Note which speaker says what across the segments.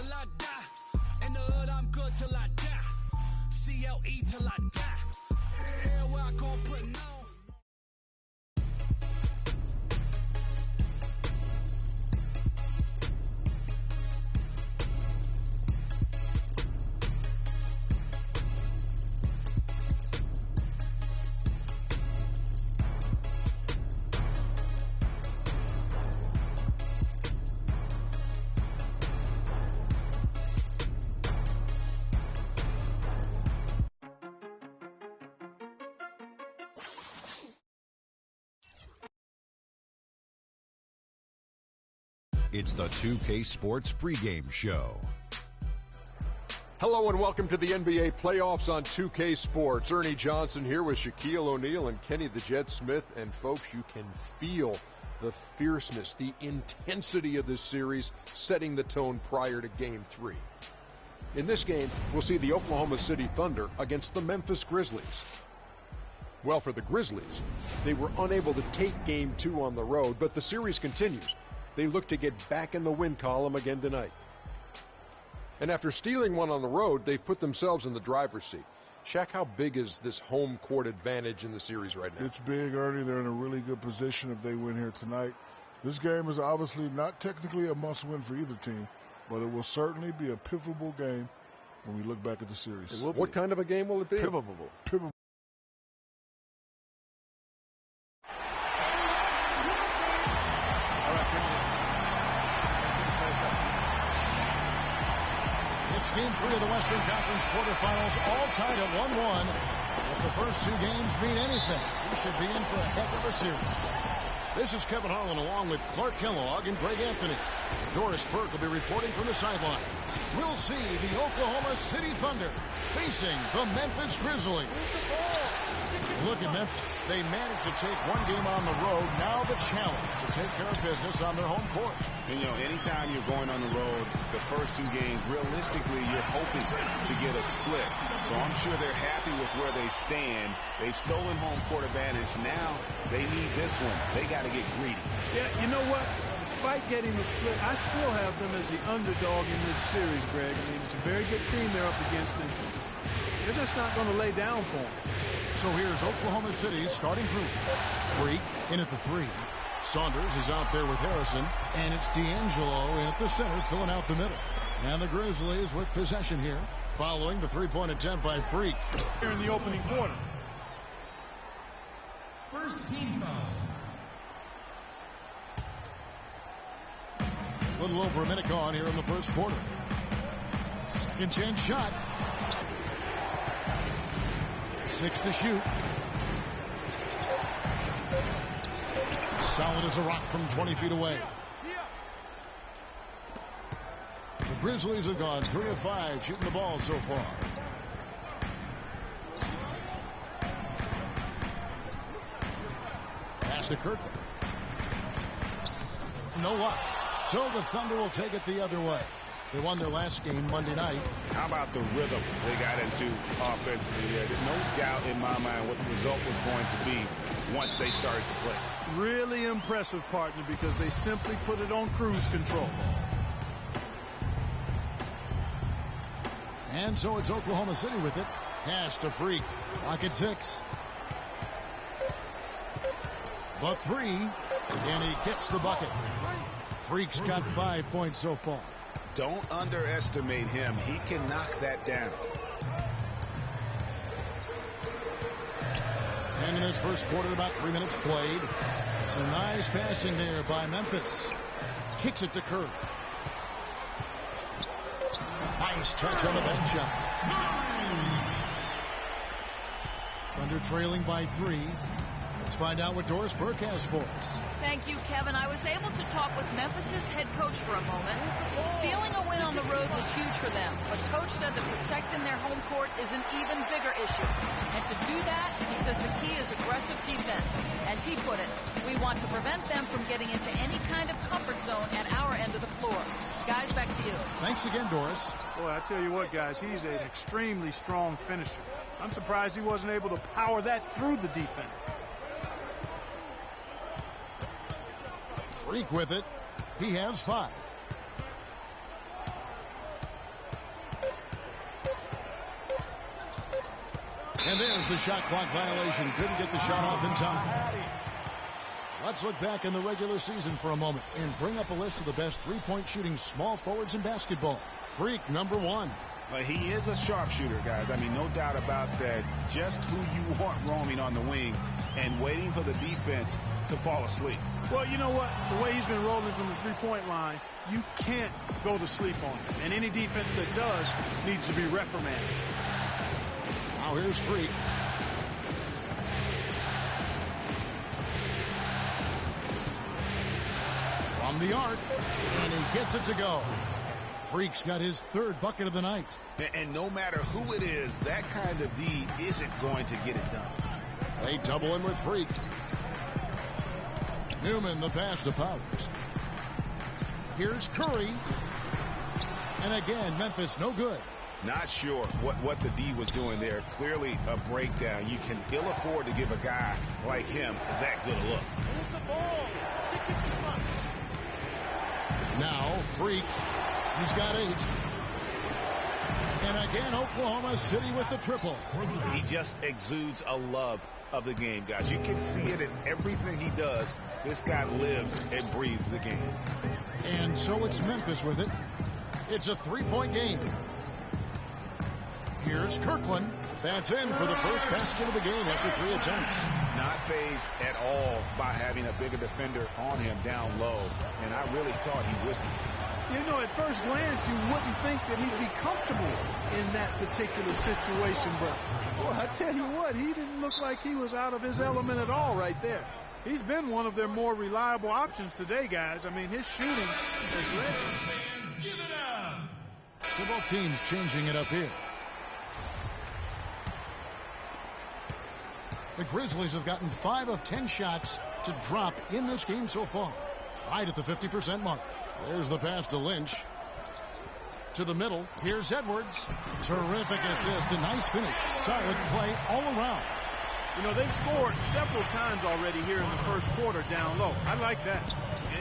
Speaker 1: till I die. In the hood, I'm good till I die. CLE till I die. Everywhere I go, putting on.
Speaker 2: It's the 2K Sports pregame show.
Speaker 3: Hello and welcome to the NBA playoffs on 2K Sports. Ernie Johnson here with Shaquille O'Neal and Kenny the Jet Smith. And folks, you can feel the fierceness, the intensity of this series setting the tone prior to Game 3. In this game, we'll see the Oklahoma City Thunder against the Memphis Grizzlies. Well, for the Grizzlies, they were unable to take Game 2 on the road, but the series continues. They look to get back in the win column again tonight. And after stealing one on the road, they've put themselves in the driver's seat. Shaq, how big is this home court advantage in the series right now?
Speaker 4: It's big, Ernie. They're in a really good position if they win here tonight. This game is obviously not technically a must-win for either team, but it will certainly be a pivotal game when we look back at the series.
Speaker 3: What kind of a game will it be?
Speaker 4: Pivotal.
Speaker 5: It's Game 3 of the Western Conference quarterfinals, all tied at 1-1. If the first two games mean anything, we should be in for a heck of a series. This is Kevin Harlan along with Clark Kellogg and Greg Anthony. Doris Burke will be reporting from the sideline. We'll see the Oklahoma City Thunder facing the Memphis Grizzlies. Look at Memphis. They managed to take one game on the road. Now the challenge to take care of business on their home court.
Speaker 6: And, you know, anytime you're going on the road, the first two games, realistically, you're hoping to get a split. So I'm sure they're happy with where they stand. They've stolen home court advantage. Now they need this one. They got to get greedy.
Speaker 7: Yeah, you know what? Despite getting the split, I still have them as the underdog in this series, Greg. I mean, it's a very good team they're up against, and they're just not going to lay down for them.
Speaker 5: So here's Oklahoma City's starting group. Freak in at the 3. Saunders is out there with Harrison, and it's D'Angelo in at the center, filling out the middle. And the Grizzlies with possession here, following the three-point attempt by Freak.
Speaker 7: Here in the opening quarter.
Speaker 8: First team foul.
Speaker 5: A little over a minute gone here in the first quarter. Second chance shot. 6 to shoot. Solid as a rock from 20 feet away. The Grizzlies have gone 3 of 5 shooting the ball so far. Pass to Kirkland. No luck. So the Thunder will take it the other way. They won their last game Monday night.
Speaker 6: How about the rhythm they got into offensively? There's no doubt in my mind what the result was going to be once they started to play.
Speaker 7: Really impressive, partner, because they simply put it on cruise control.
Speaker 5: And so it's Oklahoma City with it. Pass to Freak. Lock at 6. The 3. And he gets the bucket. Freak's got 5 points so far.
Speaker 6: Don't underestimate him. He can knock that down.
Speaker 5: And in this first quarter, about 3 minutes played. Some nice passing there by Memphis. Kicks it to Kirk. Nice touch on the bank shot. Thunder trailing by 3. Let's find out what Doris Burke has for us.
Speaker 9: Thank you, Kevin. I was able to talk with Memphis's head coach for a moment. Stealing a win on the road was huge for them, but coach said that protecting their home court is an even bigger issue. And to do that, he says the key is aggressive defense. As he put it, we want to prevent them from getting into any kind of comfort zone at our end of the floor. Guys, back to you.
Speaker 5: Thanks again, Doris.
Speaker 7: Boy, I tell you what, guys, he's an extremely strong finisher. I'm surprised he wasn't able to power that through the defense.
Speaker 5: Freak with it. He has 5. And there's the shot clock violation. Couldn't get the shot off in time. Let's look back in the regular season for a moment and bring up a list of the best three-point shooting small forwards in basketball. Freak, number 1.
Speaker 6: He is a sharpshooter, guys. I mean, no doubt about that. Just who you want roaming on the wing and waiting for the defense to fall asleep.
Speaker 7: Well, you know what? The way he's been rolling from the three-point line, you can't go to sleep on him. And any defense that does needs to be reprimanded.
Speaker 5: Now here's Freak. From the arc, and he gets it to go. Freak's got his 3rd bucket of the night.
Speaker 6: And no matter who it is, that kind of D isn't going to get it done.
Speaker 5: They double him with Freak. Newman, the pass to Powers. Here's Curry. And again, Memphis, no good.
Speaker 6: Not sure what the D was doing there. Clearly a breakdown. You can ill afford to give a guy like him that good a look.
Speaker 5: Now, Freak. He's got 8. And again, Oklahoma City with the triple.
Speaker 6: He just exudes a love of the game, guys. You can see it in everything he does. This guy lives and breathes the game.
Speaker 5: And so it's Memphis with it. It's a 3-point game. Here's Kirkland. That's in for the first basket of the game after 3 attempts.
Speaker 6: Not fazed at all by having a bigger defender on him down low. And I really thought he would be.
Speaker 7: You know, at first glance, you wouldn't think that he'd be comfortable in that particular situation. But, boy, I tell you what, he didn't look like he was out of his element at all right there. He's been one of their more reliable options today, guys. I mean, his shooting is ready.
Speaker 1: Give it up.
Speaker 5: So both teams changing it up here. The Grizzlies have gotten 5 of 10 shots to drop in this game so far. Right at the 50% mark. There's the pass to Lynch. To the middle. Here's Edwards. Terrific assist. A nice finish. Solid play all around.
Speaker 7: You know, they've scored several times already here in the first quarter down low. I like that.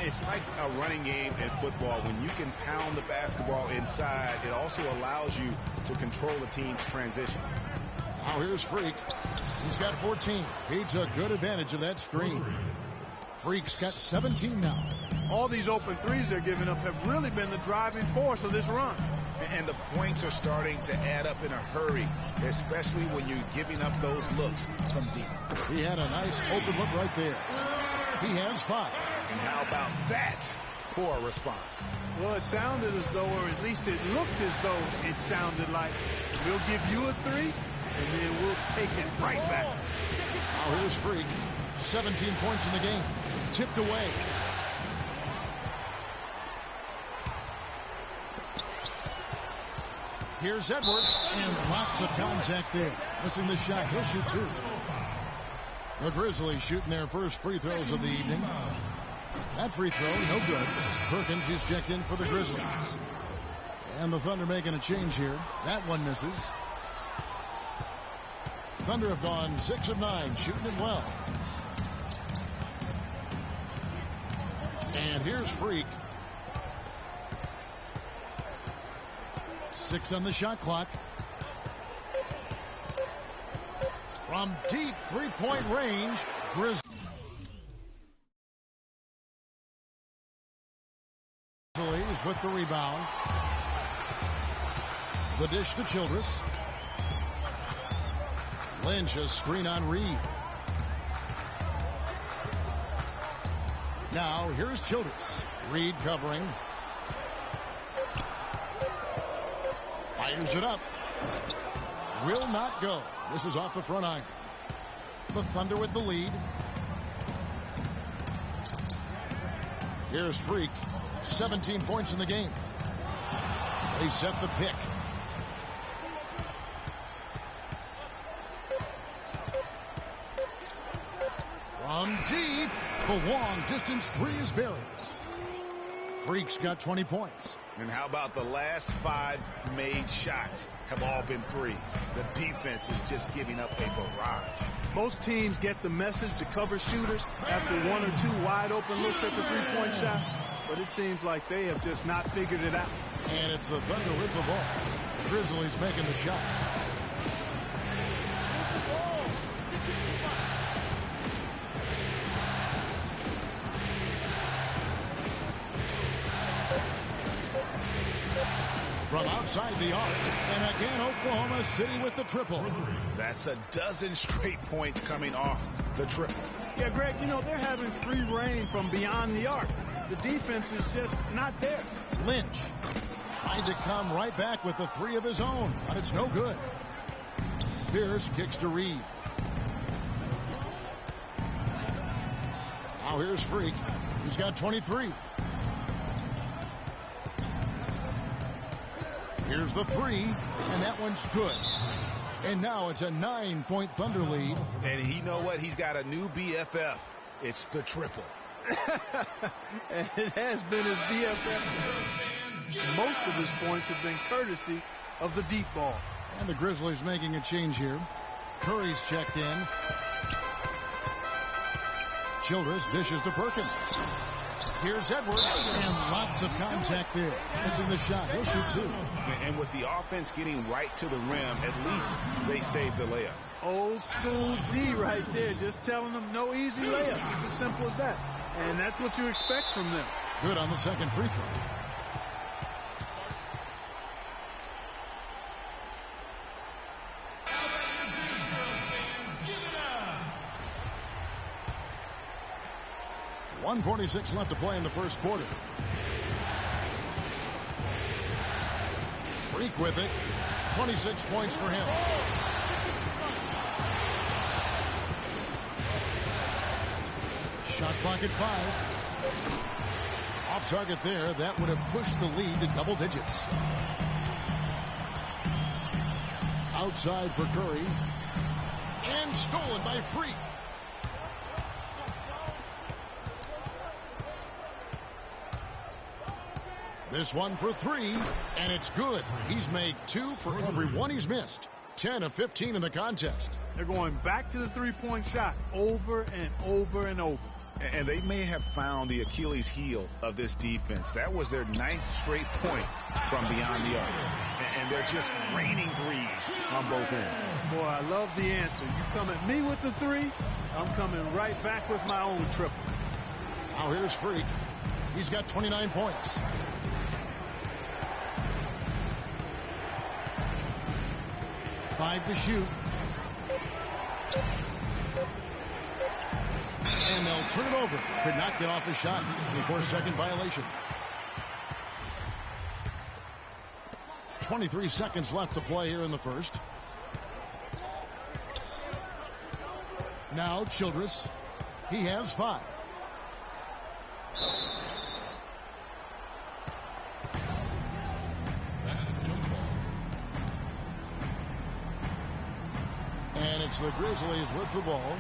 Speaker 6: It's like a running game in football. When you can pound the basketball inside, it also allows you to control the team's transition.
Speaker 5: Now here's Freak. He's got 14. He took good advantage of that screen. Freak's got 17 now.
Speaker 7: All these open threes they're giving up have really been the driving force of this run.
Speaker 6: And the points are starting to add up in a hurry, especially when you're giving up those looks from deep.
Speaker 5: He had a nice open look right there. He has 5.
Speaker 6: And how about that for a response?
Speaker 7: Well, it sounded as though, or at least it looked as though it sounded like, we'll give you a 3, and then we'll take it right back.
Speaker 5: Now here's Freak. 17 points in the game. Tipped away. Here's Edwards, and lots of contact there. Missing the shot. He'll shoot 2. The Grizzlies shooting their first free throws of the evening. That free throw, no good. Perkins is checked in for the Grizzlies. And the Thunder making a change here. That one misses. Thunder have gone 6 of 9, shooting it well. And here's Freak. 6 on the shot clock. From deep 3-point range, Grizzlies with the rebound. The dish to Childress. Lynch, a screen on Reed. Now here's Childress. Reed covering. Fires it up. Will not go. This is off the front iron. The Thunder with the lead. Here's Freak. 17 points in the game. They set the pick. From deep, the long distance 3 is buried. Freak's got 20 points.
Speaker 6: And how about the last 5 made shots have all been threes? The defense is just giving up a barrage.
Speaker 7: Most teams get the message to cover shooters after 1 or 2 wide open looks at the 3-point shot, but it seems like they have just not figured it out.
Speaker 5: And it's the Thunder with the ball. Grizzlies making the shot. from outside the arc. And again, Oklahoma City with the triple.
Speaker 6: That's a dozen straight points coming off the triple.
Speaker 7: Yeah, Greg, you know, they're having free reign from beyond the arc. The defense is just not there.
Speaker 5: Lynch trying to come right back with the three of his own, but it's no good. Pierce kicks to Reed. Now here's Freak. He's got 23. Here's the three, and that one's good. And now it's a 9-point Thunder lead.
Speaker 6: And you know what? He's got a new BFF. It's the triple.
Speaker 7: And it has been his BFF. Most of his points have been courtesy of the deep ball.
Speaker 5: And the Grizzlies making a change here. Curry's checked in. Childress dishes to Perkins. Here's Edwards, and lots of contact there. Missing the shot. He'll shoot two.
Speaker 6: And with the offense getting right to the rim, at least they saved the layup.
Speaker 7: Old school D right there, just telling them no easy layups. It's as simple as that. And that's what you expect from them.
Speaker 5: Good on the second free throw. .146 left to play in the first quarter. Freak with it. 26 points for him. Shot clock at 5. Off target there. That would have pushed the lead to double digits. Outside for Curry. And stolen by Freak. This one for three, and it's good. He's made 2 for every one he's missed. 10 of 15 in the contest.
Speaker 7: They're going back to the three-point shot over and over and over.
Speaker 6: And they may have found the Achilles heel of this defense. That was their 9th straight point from beyond the arc. And they're just raining threes on both ends.
Speaker 7: Boy, I love the answer. You come at me with the three, I'm coming right back with my own triple.
Speaker 5: Now here's Freak. He's got 29 points. Five to shoot. And they'll turn it over. Could not get off the shot before second violation. 23 seconds left to play here in the first. Now Childress. He has 5. And it's the Grizzlies with the ball.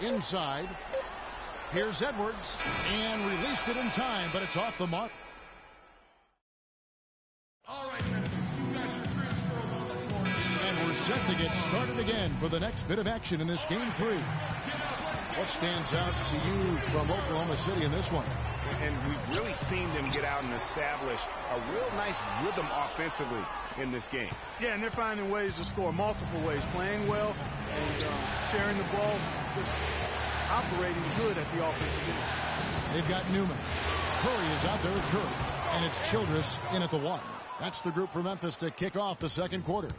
Speaker 5: Inside. Here's Edwards. And released it in time, but it's off the mark.
Speaker 8: All right, Memphis, you got your transfers on the court.
Speaker 5: And we're set to get started again for the next bit of action in this game 3. What stands out to you from Oklahoma City in this one?
Speaker 6: And we've really seen them get out and establish a real nice rhythm offensively in this game.
Speaker 7: Yeah, and they're finding ways to score multiple ways, playing well and sharing the ball, just operating good at the offensive end.
Speaker 5: They've got Newman. Curry is out there with Curry. And it's Childress in at the 1. That's the group for Memphis to kick off the second quarter.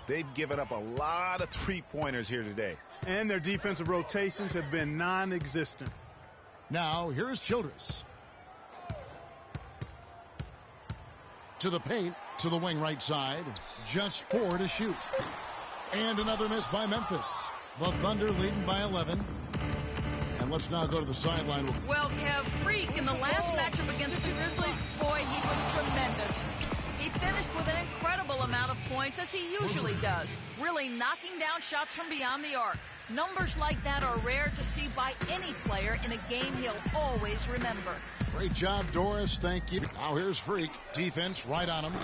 Speaker 6: They've given up a lot of three-pointers here today.
Speaker 7: And their defensive rotations have been non-existent.
Speaker 5: Now, here's Childress. To the paint, to the wing right side. Just 4 to shoot. And another miss by Memphis. The Thunder leading by 11. And let's now go to the sideline.
Speaker 9: Well, Kev, Freak in the last matchup against the Grizzlies, boy, he was tremendous. He finished with an incredible amount of points, as he usually does, really knocking down shots from beyond the arc. Numbers like that are rare to see by any player in a game he'll always remember.
Speaker 5: Great job, Doris. Thank you. Now here's Freak. Defense right on him.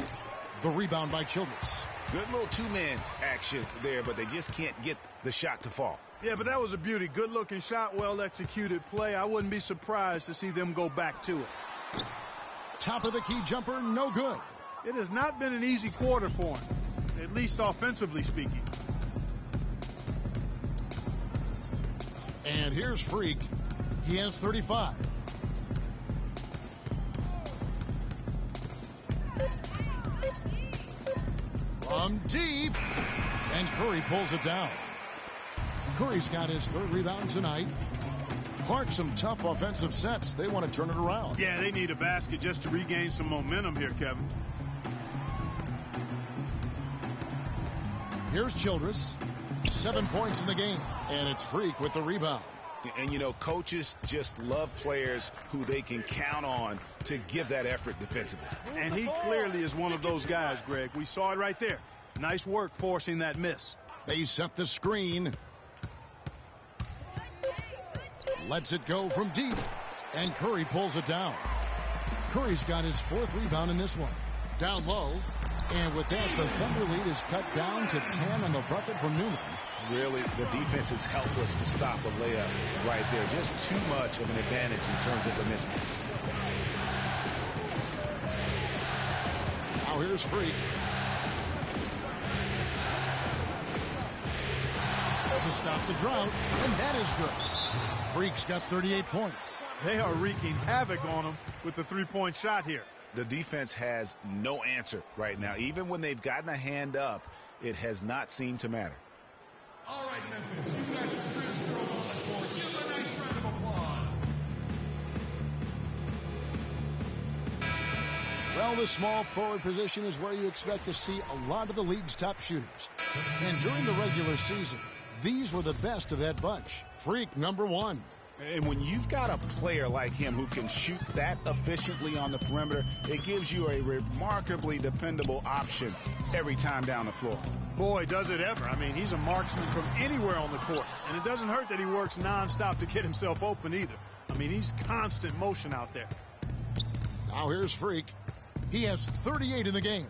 Speaker 5: The rebound by Childress.
Speaker 6: Good little two-man action there, but they just can't get the shot to fall.
Speaker 7: Yeah, but that was a beauty. Good-looking shot, well-executed play. I wouldn't be surprised to see them go back to it.
Speaker 5: Top of the key jumper, no good.
Speaker 7: It has not been an easy quarter for him, at least offensively speaking.
Speaker 5: And here's Freak. He has 35. From deep. And Curry pulls it down. Curry's got his third rebound tonight. Clark, some tough offensive sets. They want to turn it around.
Speaker 7: Yeah, they need a basket just to regain some momentum here, Kevin.
Speaker 5: Here's Childress. 7 points in the game. And it's Freak with the rebound.
Speaker 6: And, you know, coaches just love players who they can count on to give that effort defensively.
Speaker 7: And he clearly is one of those guys, Greg. We saw it right there. Nice work forcing that miss.
Speaker 5: They set the screen. Lets it go from deep. And Curry pulls it down. Curry's got his fourth rebound in this one. Down low. And with that, the Thunder lead is cut down to 10 on the bucket from Newman.
Speaker 6: Really, the defense is helpless to stop a layup right there. Just too much of an advantage in terms of the mismatch.
Speaker 5: Now here's Freak. To stop the drought, and that is good. Freak's got 38 points.
Speaker 7: They are wreaking havoc on him with the three-point shot here.
Speaker 6: The defense has no answer right now. Even when they've gotten a hand up, it has not seemed to matter.
Speaker 8: All right, Memphis, you got your free throw on the court. Give them a nice round of applause.
Speaker 5: Well, the small forward position is where you expect to see a lot of the league's top shooters. And during the regular season, these were the best of that bunch. Freak number one.
Speaker 6: And when you've got a player like him who can shoot that efficiently on the perimeter, it gives you a remarkably dependable option every time down the floor.
Speaker 7: Boy, does it ever. I mean, he's a marksman from anywhere on the court. And it doesn't hurt that he works nonstop to get himself open either. I mean, he's constant motion out there.
Speaker 5: Now here's Freak. He has 38 in the game.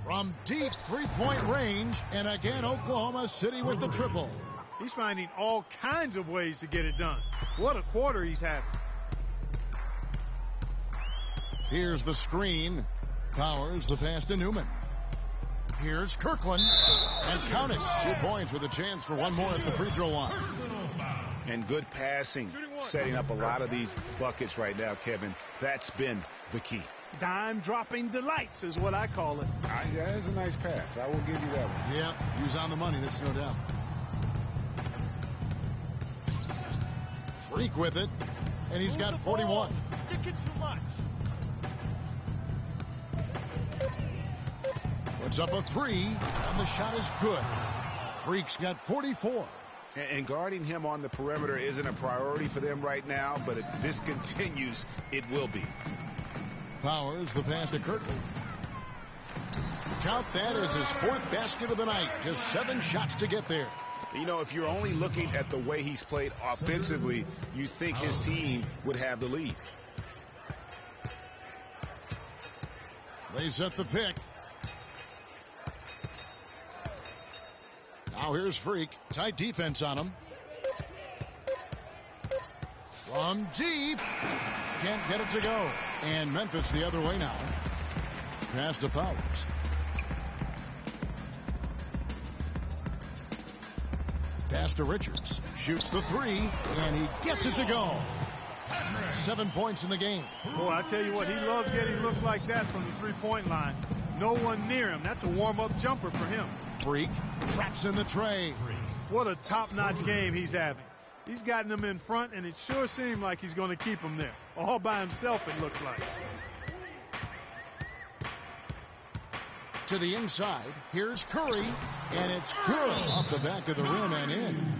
Speaker 5: From deep three-point range, and again Oklahoma City with the triple.
Speaker 7: He's finding all kinds of ways to get it done. What a quarter he's having.
Speaker 5: Here's the screen. Powers the pass to Newman. Here's Kirkland. And count it. 2 points with a chance for one more at the free throw line.
Speaker 6: And good passing, setting up a lot of these buckets right now, Kevin. That's been the key.
Speaker 7: Dime dropping delights is what I call it.
Speaker 6: That is a nice pass. I will give you that one.
Speaker 5: Yeah, he was on the money, that's no doubt. Freak with it, and he's got 41.
Speaker 7: Sticking too much.
Speaker 5: Puts up a three, and the shot is good. Freak's got 44.
Speaker 6: And guarding him on the perimeter isn't a priority for them right now, but if this continues, it will be.
Speaker 5: Powers the pass to Kirkland. Count that as his fourth basket of the night. Just 7 shots to get there.
Speaker 6: You know, if you're only looking at the way he's played offensively, you think his team would have the lead.
Speaker 5: They set the pick. Now here's Freak. Tight defense on him. From deep. Can't get it to go. And Memphis the other way now. Pass to Powers. Pass to Richards. Shoots the three. And he gets it to go. 7 points in the game.
Speaker 7: Boy, I tell you what, he loves getting looks like that from the three-point line. No one near him. That's a warm-up jumper for him.
Speaker 5: Freak traps in the tray.
Speaker 7: What a top-notch game he's having. He's gotten them in front, and it sure seemed like he's going to keep them there. All by himself, it looks like.
Speaker 5: To the inside. Here's Curry. And it's good off the back of the rim and in.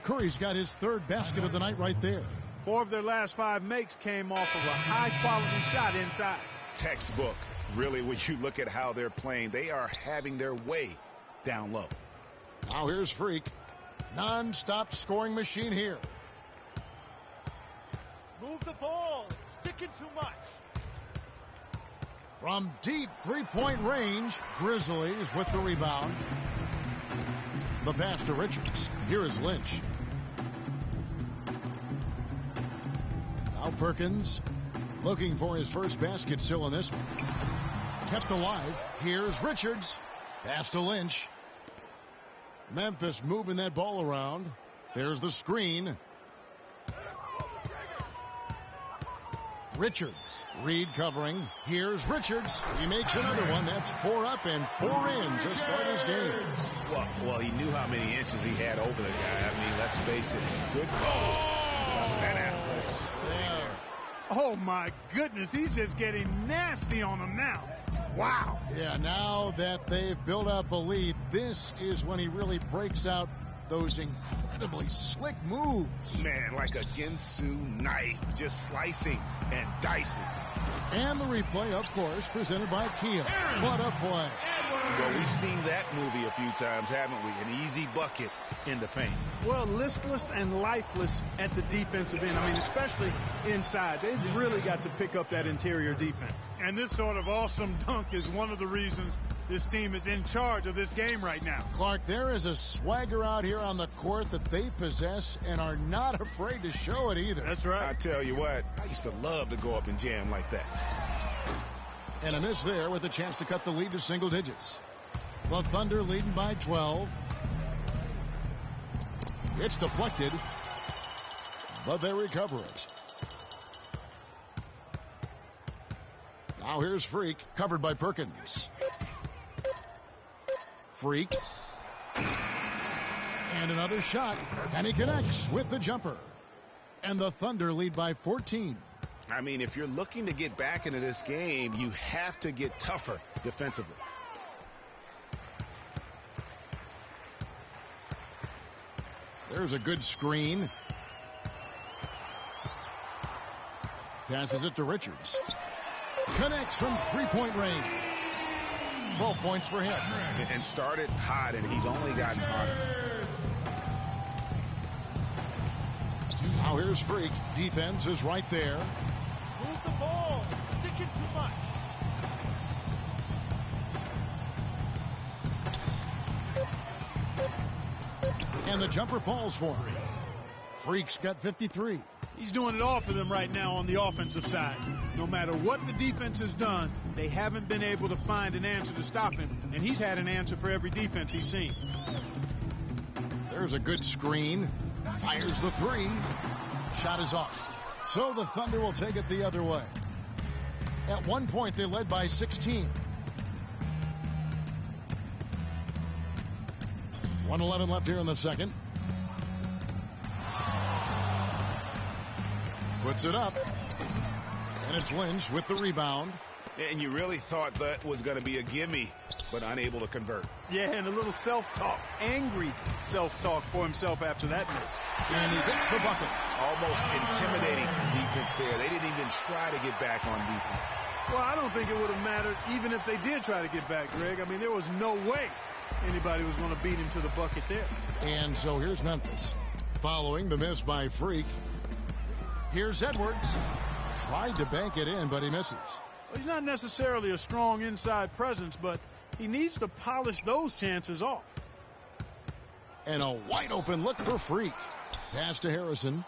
Speaker 5: Curry's got his third basket of the night right there.
Speaker 7: 4 of their last 5 makes came off of a high-quality shot inside.
Speaker 6: Textbook. Really, when you look at how they're playing, they are having their way down low.
Speaker 5: Now here's Freak. Non-stop scoring machine here.
Speaker 7: Move the ball. It's sticking too much.
Speaker 5: From deep three-point range, Grizzlies with the rebound. The pass to Richards. Here is Lynch. Now Perkins looking for his first basket still in this one. Kept alive. Here's Richards. Pass to Lynch. Memphis moving that ball around. There's the screen. Richards. Reed covering. Here's Richards. He makes another one. That's 4 up and 4 in to start his game.
Speaker 6: Well, he knew how many inches he had over the guy. I mean, let's face it. Good ball.
Speaker 7: Oh, my goodness. He's just getting nasty on him now. Wow.
Speaker 5: Yeah, now that they've built up a lead, this is when he really breaks out those incredibly slick moves.
Speaker 6: Man, like a Ginsu knife, just slicing and dicing.
Speaker 5: And the replay, of course, presented by Kia. What a play.
Speaker 6: Well, we've seen that movie a few times, haven't we? An easy bucket in the paint.
Speaker 7: Well, listless and lifeless at the defensive end. I mean, especially inside. They've really got to pick up that interior defense. And this sort of awesome dunk is one of the reasons this team is in charge of this game right now.
Speaker 5: Clark, there is a swagger out here on the court that they possess and are not afraid to show it either.
Speaker 7: That's right.
Speaker 6: I tell you what, I used to love to go up and jam like that.
Speaker 5: And a miss there with a chance to cut the lead to single digits. The Thunder leading by 12. It's deflected, but they recover it. Now here's Freak, covered by Perkins. Freak. And another shot, and he connects with the jumper. And the Thunder lead by 14.
Speaker 6: I mean, if you're looking to get back into this game, you have to get tougher defensively.
Speaker 5: There's a good screen. Passes it to Richards. Connects from three-point range. 12 points for him.
Speaker 6: And started hot, and he's only gotten hotter.
Speaker 5: Now here's Freak. Defense is right there.
Speaker 1: Move the ball. Sticking too much.
Speaker 5: And the jumper falls for him. Freak's got 53.
Speaker 7: He's doing it all for them right now on the offensive side. No matter what the defense has done, they haven't been able to find an answer to stop him, and he's had an answer for every defense he's seen.
Speaker 5: There's a good screen. Fires the three. Shot is off. So the Thunder will take it the other way. At one point, they led by 16. 1:11 left here in the second. Puts it up. And it's Lynch with the rebound.
Speaker 6: And you really thought that was going to be a gimme, but unable to convert.
Speaker 7: Yeah, and a little self-talk. Angry self-talk for himself after that miss.
Speaker 5: And he gets the bucket.
Speaker 6: Almost intimidating defense there. They didn't even try to get back on defense.
Speaker 7: Well, I don't think it would have mattered even if they did try to get back, Greg. I mean, there was no way anybody was going to beat him to the bucket there.
Speaker 5: And so here's Memphis. Following the miss by Freak. Here's Edwards. Tried to bank it in, but he misses.
Speaker 7: Well, he's not necessarily a strong inside presence, but he needs to polish those chances off.
Speaker 5: And a wide open look for Freak. Pass to Harrison.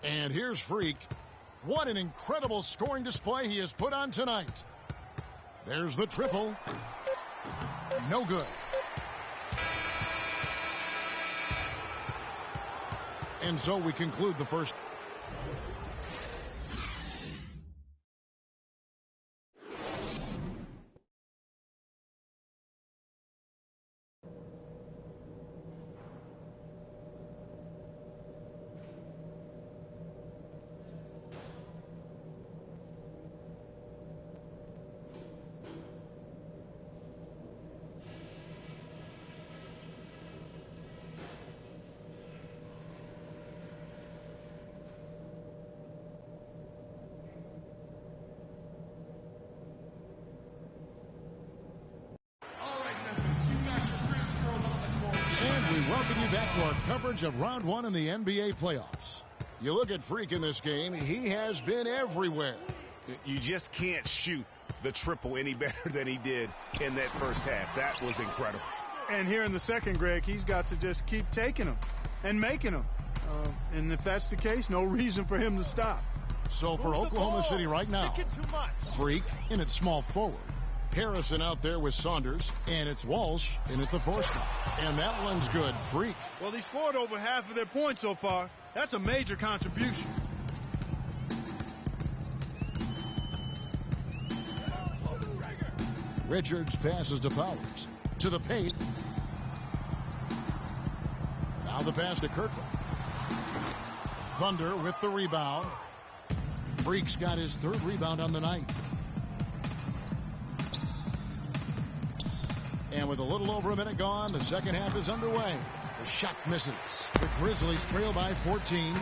Speaker 5: And here's Freak. What an incredible scoring display he has put on tonight. There's the triple. No good. And so we conclude the first. Coverage of round one in the NBA playoffs. You look at Freak in this game, he has been everywhere.
Speaker 6: You just can't shoot the triple any better than he did in that first half. That was incredible.
Speaker 7: And here in the second, Greg, he's got to just keep taking them and making them. And if that's the case, no reason for him to stop.
Speaker 5: So for Oklahoma City right now, Freak in its small forward. Harrison out there with Saunders, and it's Walsh in at the 4 spot. And that one's good. Freak.
Speaker 7: Well, he scored over half of their points so far. That's a major contribution.
Speaker 5: Richards passes to Powers. To the paint. Now the pass to Kirkland. Thunder with the rebound. Freak's got his 3rd rebound on the night. And with a little over a minute gone, the second half is underway. The shot misses. The Grizzlies trail by 14.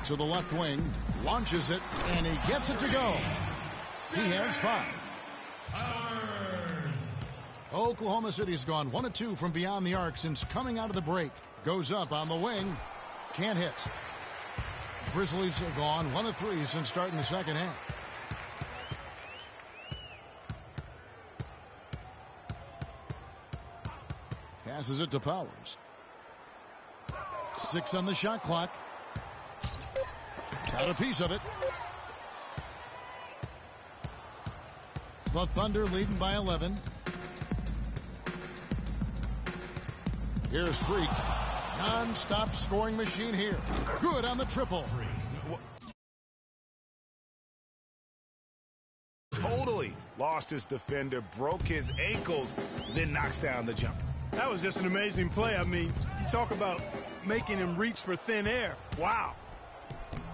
Speaker 5: To the left wing. Launches it, and he gets it to go. He has 5. Oklahoma City's gone 1 of 2 from beyond the arc since coming out of the break. Goes up on the wing. Can't hit. Grizzlies have gone 1 of 3 since starting the second half. Passes it to Powers. 6 on the shot clock. Got a piece of it. The Thunder leading by 11. Here's Freak. Non-stop scoring machine here. Good on the triple.
Speaker 6: Totally lost his defender, broke his ankles, then knocks down the jumper.
Speaker 7: That was just an amazing play. I mean, you talk about making him reach for thin air. Wow.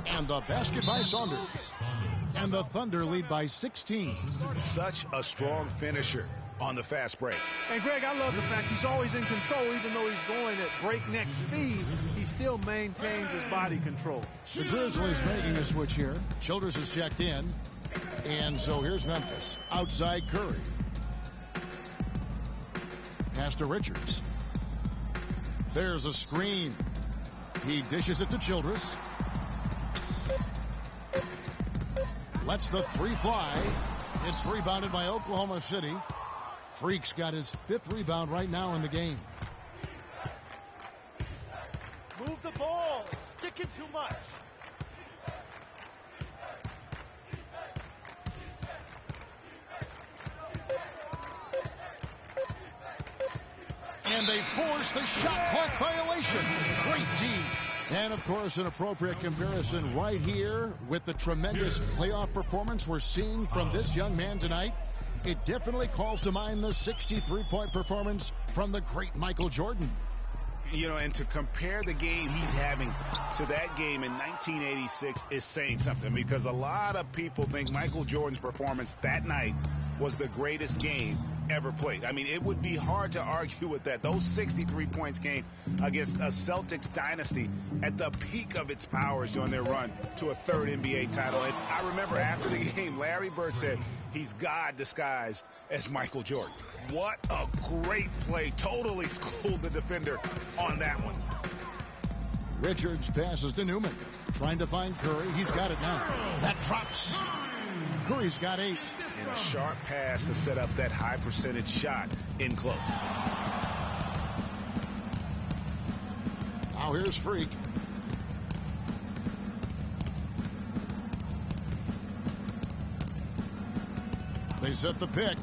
Speaker 5: And the basket by Saunders. And the Thunder lead by 16.
Speaker 6: Such a strong finisher on the fast break.
Speaker 7: And Greg, I love the fact he's always in control. Even though he's going at breakneck speed, he still maintains his body control.
Speaker 5: The Grizzlies making a switch here. Childress is checked in. And so here's Memphis. Outside Curry. Pass to Richards. There's a screen. He dishes it to Childress. Lets the 3 fly. It's rebounded by Oklahoma City. Freak's got his 5th rebound right now in the game.
Speaker 10: Move the ball. Sticking too much.
Speaker 5: And they force the shot clock violation. Great D. And, of course, an appropriate comparison right here with the tremendous playoff performance we're seeing from this young man tonight. It definitely calls to mind the 63-point performance from the great Michael Jordan.
Speaker 6: You know, and to compare the game he's having to that game in 1986 is saying something, because a lot of people think Michael Jordan's performance that night was the greatest game ever played. I mean, it would be hard to argue with that. Those 63 points came against a Celtics dynasty at the peak of its powers during their run to a 3rd NBA title. And I remember after the game, Larry Bird said, he's God disguised as Michael Jordan. What a great play. Totally schooled the defender on that one.
Speaker 5: Richards passes to Newman. Trying to find Curry. He's got it now. That drops. Curry's got 8.
Speaker 6: And a sharp pass to set up that high percentage shot in close.
Speaker 5: Now here's Freak. They set the pick.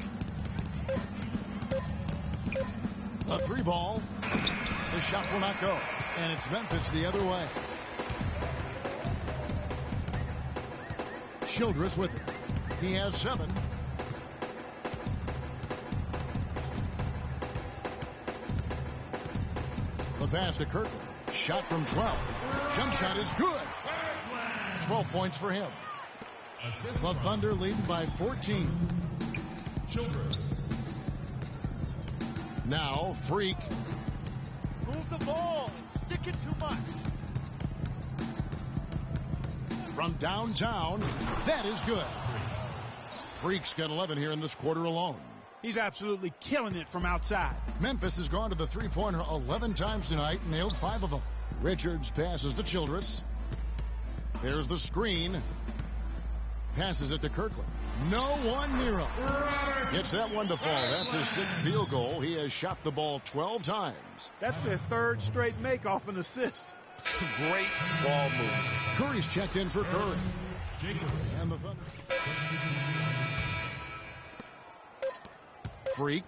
Speaker 5: A 3 ball. The shot will not go. And it's Memphis the other way. Childress with it. He has 7. The pass to Kirkland. Shot from 12. Jump shot is good. 12 points for him. The Thunder leading by 14. Childress. Now Freak.
Speaker 10: Move the ball. Sticking too much.
Speaker 5: From downtown, that is good. Freak's got 11 here in this quarter alone.
Speaker 7: He's absolutely killing it from outside.
Speaker 5: Memphis has gone to the three-pointer 11 times tonight, nailed 5 of them. Richards passes to Childress. There's the screen. Passes it to Kirkland. No one near him. Gets that one to fall. That's his 6th field goal. He has shot the ball 12 times.
Speaker 7: That's their 3rd straight make off an assist.
Speaker 6: Great ball move.
Speaker 5: Curry's checked in for Curry. And the Thunder. Freak.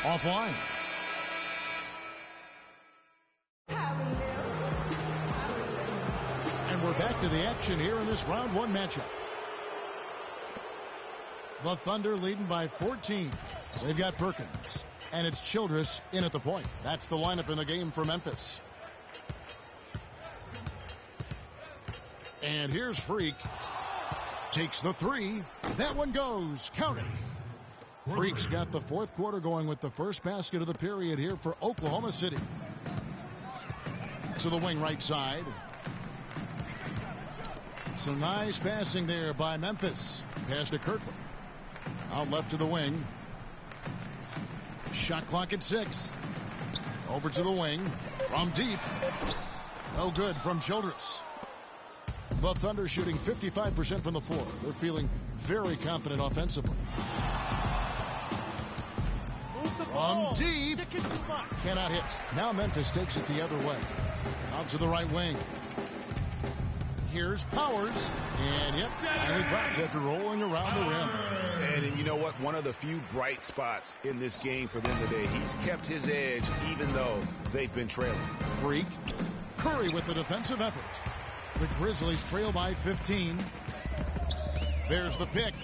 Speaker 5: Offline. And we're back to the action here in this round one matchup. The Thunder leading by 14. They've got Perkins. And it's Childress in at the point. That's the lineup in the game for Memphis. And here's Freak. Takes the three. That one goes. Count it. Freak's got the fourth quarter going with the first basket of the period here for Oklahoma City. To the wing right side. Some nice passing there by Memphis. Pass to Kirkland. Out left to the wing. Shot clock at 6. Over to the wing. From deep. No good from Childress. The Thunder shooting 55% from the floor. They're feeling very confident offensively. From deep. Cannot hit. Now Memphis takes it the other way. Out to the right wing. Here's Powers. And yep, and he drops after rolling around the rim.
Speaker 6: And you know what? One of the few bright spots in this game for them today. He's kept his edge even though they've been trailing.
Speaker 5: Freak. Curry with the defensive effort. The Grizzlies trail by 15. There's the pick.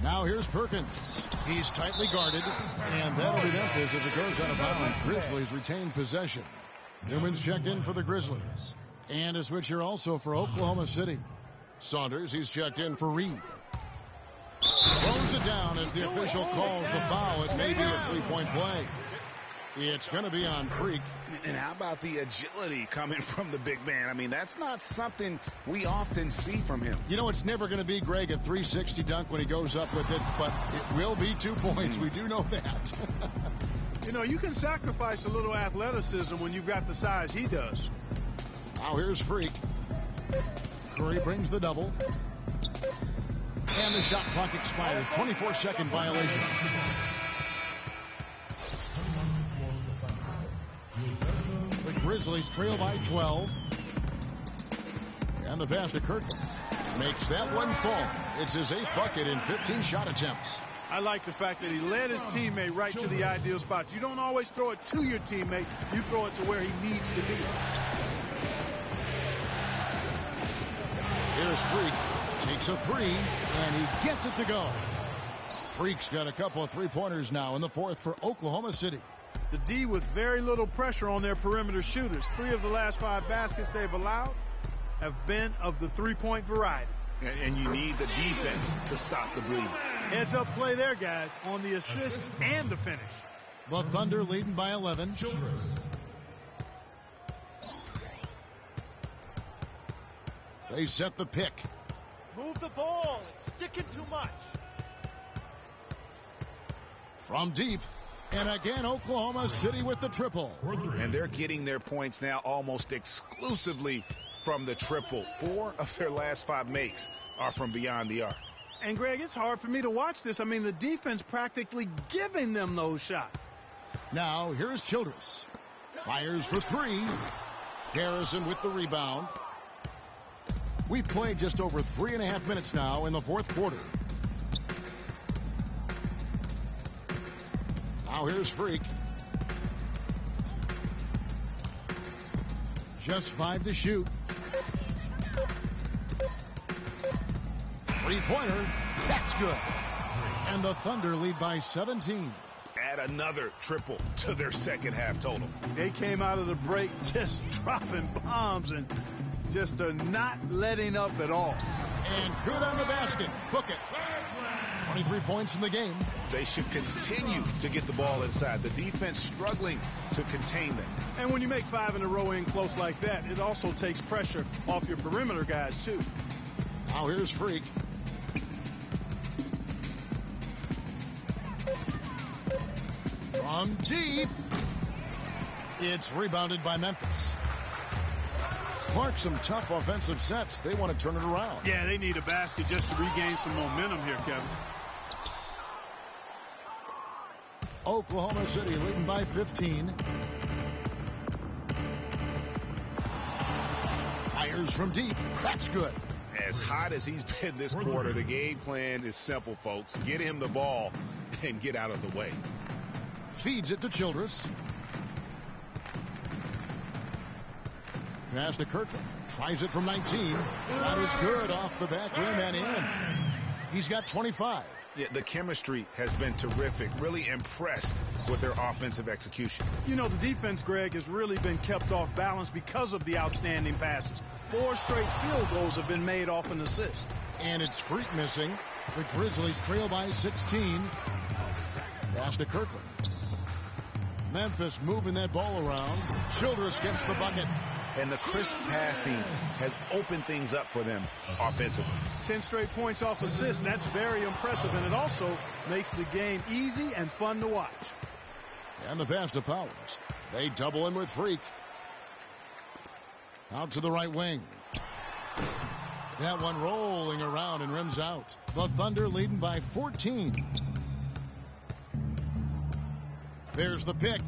Speaker 5: Now here's Perkins. He's tightly guarded. And that'll be Memphis as it goes out of bounds. Grizzlies retain possession. Newman's checked in for the Grizzlies. And a switch here also for Oklahoma City. Saunders, he's checked in for Reed. Throws it down as the official calls the foul. It may be a three-point play. It's going to be on Freak.
Speaker 6: And how about the agility coming from the big man? I mean, that's not something we often see from him.
Speaker 5: You know, it's never going to be, Greg, a 360 dunk when he goes up with it, but it will be 2 points. We do know that.
Speaker 7: You know, you can sacrifice a little athleticism when you've got the size he does.
Speaker 5: Now here's Freak. Curry brings the double. And the shot clock expires. 24-second violation. The Grizzlies trail by 12. And the pass to Kirkland makes that one fall. It's his 8th bucket in 15 shot attempts.
Speaker 7: I like the fact that he led his teammate right to the ideal spot. You don't always throw it to your teammate. You throw it to where he needs to be.
Speaker 5: Here's Freak. Takes a three, and he gets it to go. Freak's got a couple of three-pointers now in the fourth for Oklahoma City.
Speaker 7: The D with very little pressure on their perimeter shooters. 3 of the last 5 baskets they've allowed have been of the three-point variety.
Speaker 6: And you need the defense to stop the bleeding.
Speaker 7: Heads-up play there, guys, on the assist and the finish.
Speaker 5: The Thunder leading by 11. They set the pick.
Speaker 10: Move the ball. It's sticking too much.
Speaker 5: From deep. And again, Oklahoma City with the triple.
Speaker 6: And they're getting their points now almost exclusively from the triple. 4 of their last 5 makes are from beyond the arc.
Speaker 7: And, Greg, it's hard for me to watch this. I mean, the defense practically giving them those shots.
Speaker 5: Now, here's Childress. Fires for 3. Garrison with the rebound. We've played just over 3.5 minutes now in the fourth quarter. Now here's Freak. Just 5 to shoot. Three-pointer. That's good. And the Thunder lead by 17.
Speaker 6: Add another triple to their second half total.
Speaker 7: They came out of the break just dropping bombs and just are not letting up at all.
Speaker 5: And good on the basket. Book it. 23 points in the game.
Speaker 6: They should continue to get the ball inside. The defense struggling to contain them.
Speaker 7: And when you make 5 in a row in close like that, it also takes pressure off your perimeter guys, too.
Speaker 5: Now here's Freak. From deep. It's rebounded by Memphis. Clark, some tough offensive sets. They want to turn it around.
Speaker 7: Yeah, they need a basket just to regain some momentum here, Kevin.
Speaker 5: Oklahoma City leading by 15. Fires from deep. That's good.
Speaker 6: as hot as he's been this quarter, the game plan is simple, folks. Get him the ball and get out of the way.
Speaker 5: Feeds it to Childress. Pass to Kirkland. Tries it from 19. Shot is good off the back rim and in. He's got 25.
Speaker 6: Yeah, the chemistry has been terrific. Really impressed with their offensive execution.
Speaker 7: You know, the defense, Greg, has really been kept off balance because of the outstanding passes. 4 straight field goals have been made off an assist.
Speaker 5: And it's Freak missing. The Grizzlies trail by 16. Pass to Kirkland. Memphis moving that ball around. Childress gets the bucket.
Speaker 6: And the crisp passing has opened things up for them offensively.
Speaker 7: 10 straight points off assists. That's very impressive, and it also makes the game easy and fun to watch.
Speaker 5: And the pass to Powers. They double in with Freak. Out to the right wing. That one rolling around and rims out. The Thunder leading by 14. There's the pick.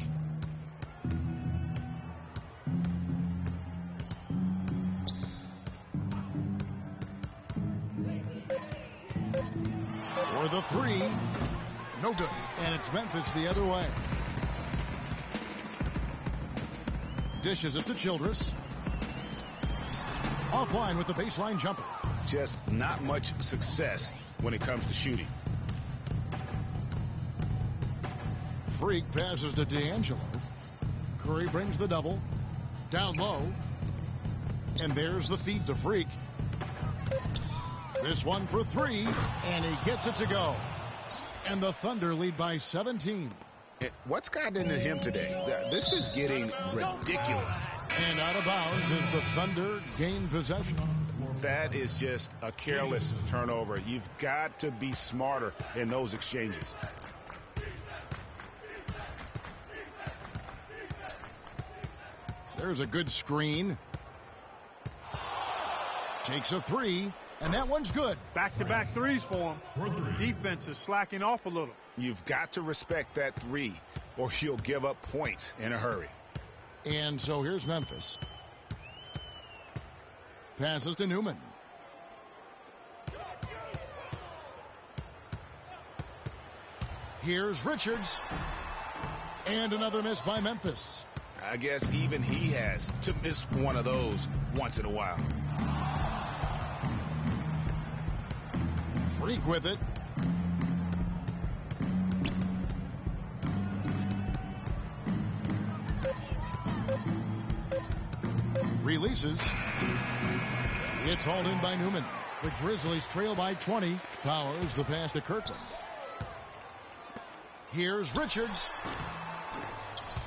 Speaker 5: For the 3. No good. And it's Memphis the other way. Dishes it to Childress. Offline with the baseline jumper.
Speaker 6: Just not much success when it comes to shooting.
Speaker 5: Freak passes to D'Angelo. Curry brings the double. Down low. And there's the feed to Freak. This one for 3. And he gets it to go. And the Thunder lead by 17.
Speaker 6: What's gotten into him today? This is getting ridiculous.
Speaker 5: And out of bounds as the Thunder gain possession.
Speaker 6: That is just a careless turnover. You've got to be smarter in those exchanges.
Speaker 5: There's a good screen. Takes a 3, and that one's good.
Speaker 7: Back-to-back threes for him. The defense is slacking off a little.
Speaker 6: You've got to respect that 3, or you'll give up points in a hurry.
Speaker 5: And so here's Memphis. Passes to Newman. Here's Richards. And another miss by Memphis.
Speaker 6: I guess even he has to miss one of those once in a while.
Speaker 5: Freak with it. Releases. It's hauled in by Newman. The Grizzlies trail by 20. Powers the pass to Kirkland. Here's Richards.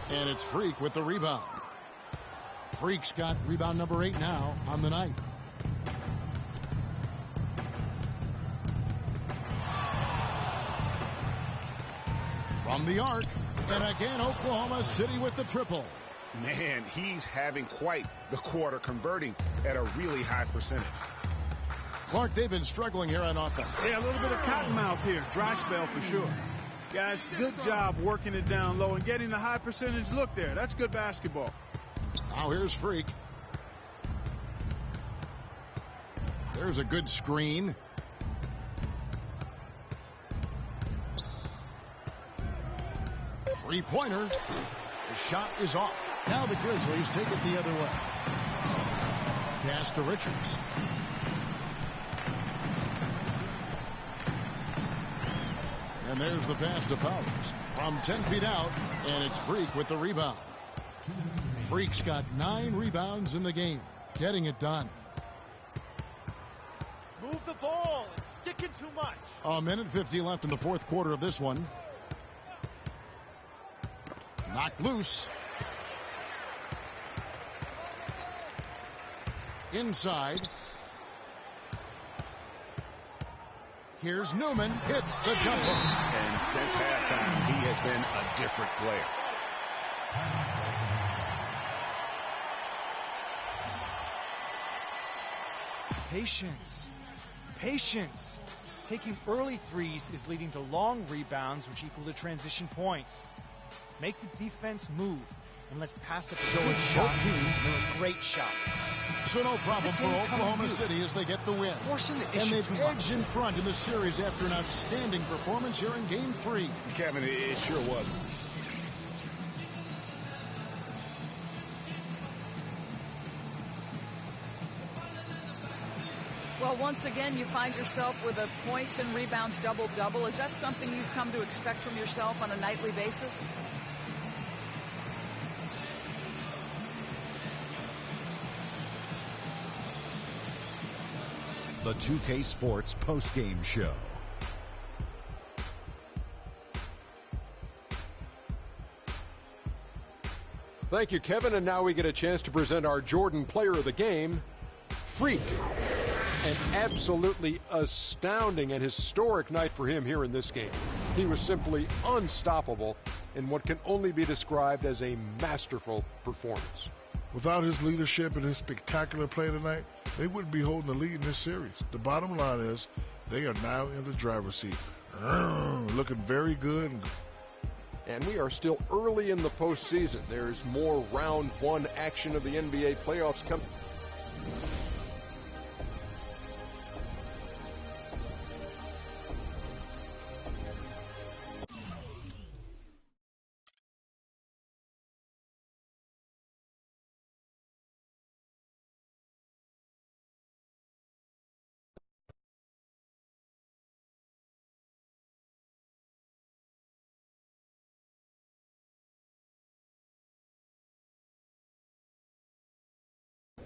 Speaker 5: And it's Freak with the rebound. Freak's got rebound number 8 now on the night. From the arc. And again, Oklahoma City with the triple.
Speaker 6: Man, he's having quite the quarter, converting at a really high percentage.
Speaker 5: Clark, they've been struggling here on offense.
Speaker 7: Yeah, a little bit of cottonmouth here. Dry spell for sure. Guys, good job working it down low and getting the high percentage look there. That's good basketball.
Speaker 5: Now here's Freak. There's a good screen. Three-pointer. The shot is off. Now the Grizzlies take it the other way. Pass to Richards. And there's the pass to Powers. From 10 feet out, and it's Freak with the rebound. Freak's got 9 rebounds in the game. Getting it done.
Speaker 10: Move the ball. It's sticking too much.
Speaker 5: A minute 50 left in the fourth quarter of this one. Knocked loose. Inside. Here's Newman. Hits the jumper.
Speaker 6: And since halftime, he has been a different player.
Speaker 10: Patience. Patience. Taking early threes is leading to long rebounds, which equal to transition points. Make the defense move.
Speaker 11: And let's pass it to both teams. A great shot.
Speaker 5: So no problem for Oklahoma City as they get the win. And they've edged in front in the series after an outstanding performance here in Game 3.
Speaker 6: Kevin, it sure was.
Speaker 9: Well, once again, you find yourself with a points and rebounds double-double. Is that something you've come to expect from yourself on a nightly basis?
Speaker 2: The 2K Sports postgame show.
Speaker 3: Thank you, Kevin. And now we get a chance to present our Jordan Player of the Game, Freak. An absolutely astounding and historic night for him here in this game. He was simply unstoppable in what can only be described as a masterful performance.
Speaker 4: Without his leadership and his spectacular play tonight, they wouldn't be holding the lead in this series. The bottom line is they are now in the driver's seat. Looking very good.
Speaker 3: And we are still early in the postseason. There's more round one action of the NBA playoffs coming.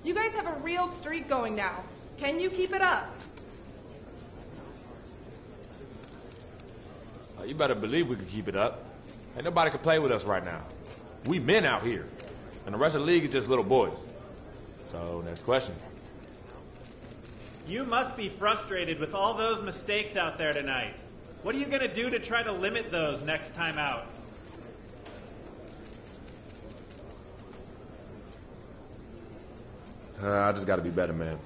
Speaker 12: You guys have a real streak going now. Can you keep it up?
Speaker 13: You better believe we can keep it up. Ain't nobody can play with us right now. We men out here. And the rest of the league is just little boys. So, next question.
Speaker 10: You must be frustrated with all those mistakes out there tonight. What are you going to do to try to limit those next time out?
Speaker 13: I just got to be better, man.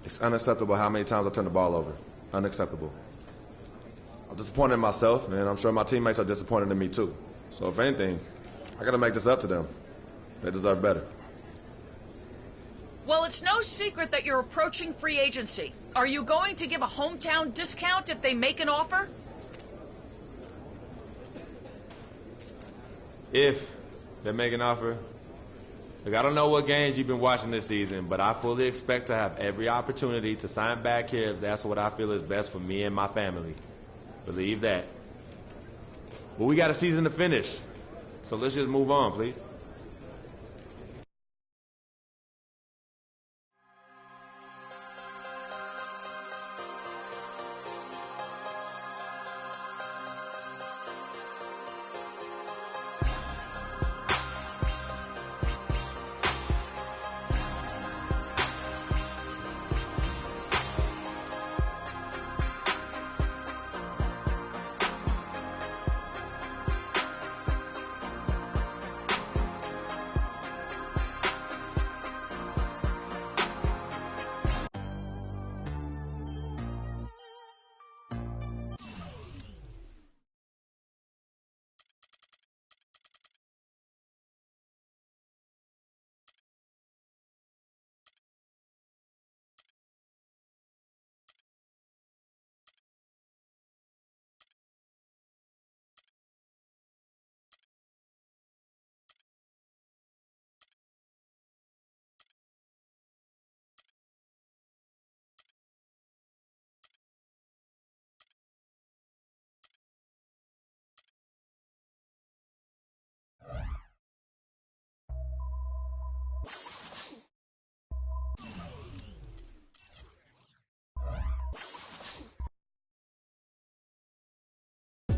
Speaker 13: It's unacceptable how many times I turn the ball over. Unacceptable. I'm disappointed in myself, and I'm sure my teammates are disappointed in me, too. So, if anything, I got to make this up to them. They deserve better.
Speaker 9: Well, it's no secret that you're approaching free agency. Are you going to give a hometown discount if they make an offer?
Speaker 13: If they make an offer. Look, I don't know what games you've been watching this season, but I fully expect to have every opportunity to sign back here if that's what I feel is best for me and my family. Believe that. But we got a season to finish, so let's just move on, please.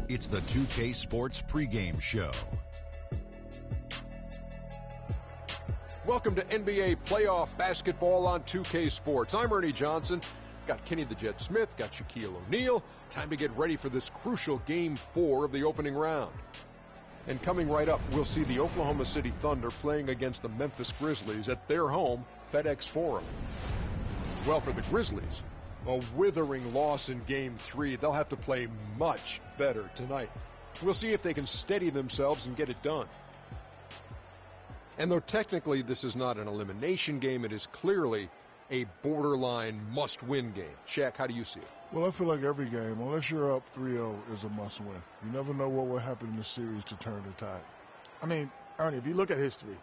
Speaker 2: It's the 2K Sports pregame show.
Speaker 3: Welcome to NBA playoff basketball on 2K Sports. I'm Ernie Johnson. Got Kenny the Jet Smith, got Shaquille O'Neal. Time to get ready for this crucial Game 4 of the opening round. And coming right up, we'll see the Oklahoma City Thunder playing against the Memphis Grizzlies at their home, FedEx Forum. Well, for the Grizzlies, a withering loss in Game 3. They'll have to play much better tonight. We'll see if they can steady themselves and get it done. And though technically this is not an elimination game, it is clearly a borderline must-win game. Shaq, how do you see it?
Speaker 4: Well, I feel like every game, unless you're up 3-0, is a must-win. You never know what will happen in the series to turn the tide.
Speaker 14: I mean, Ernie, if you look at history,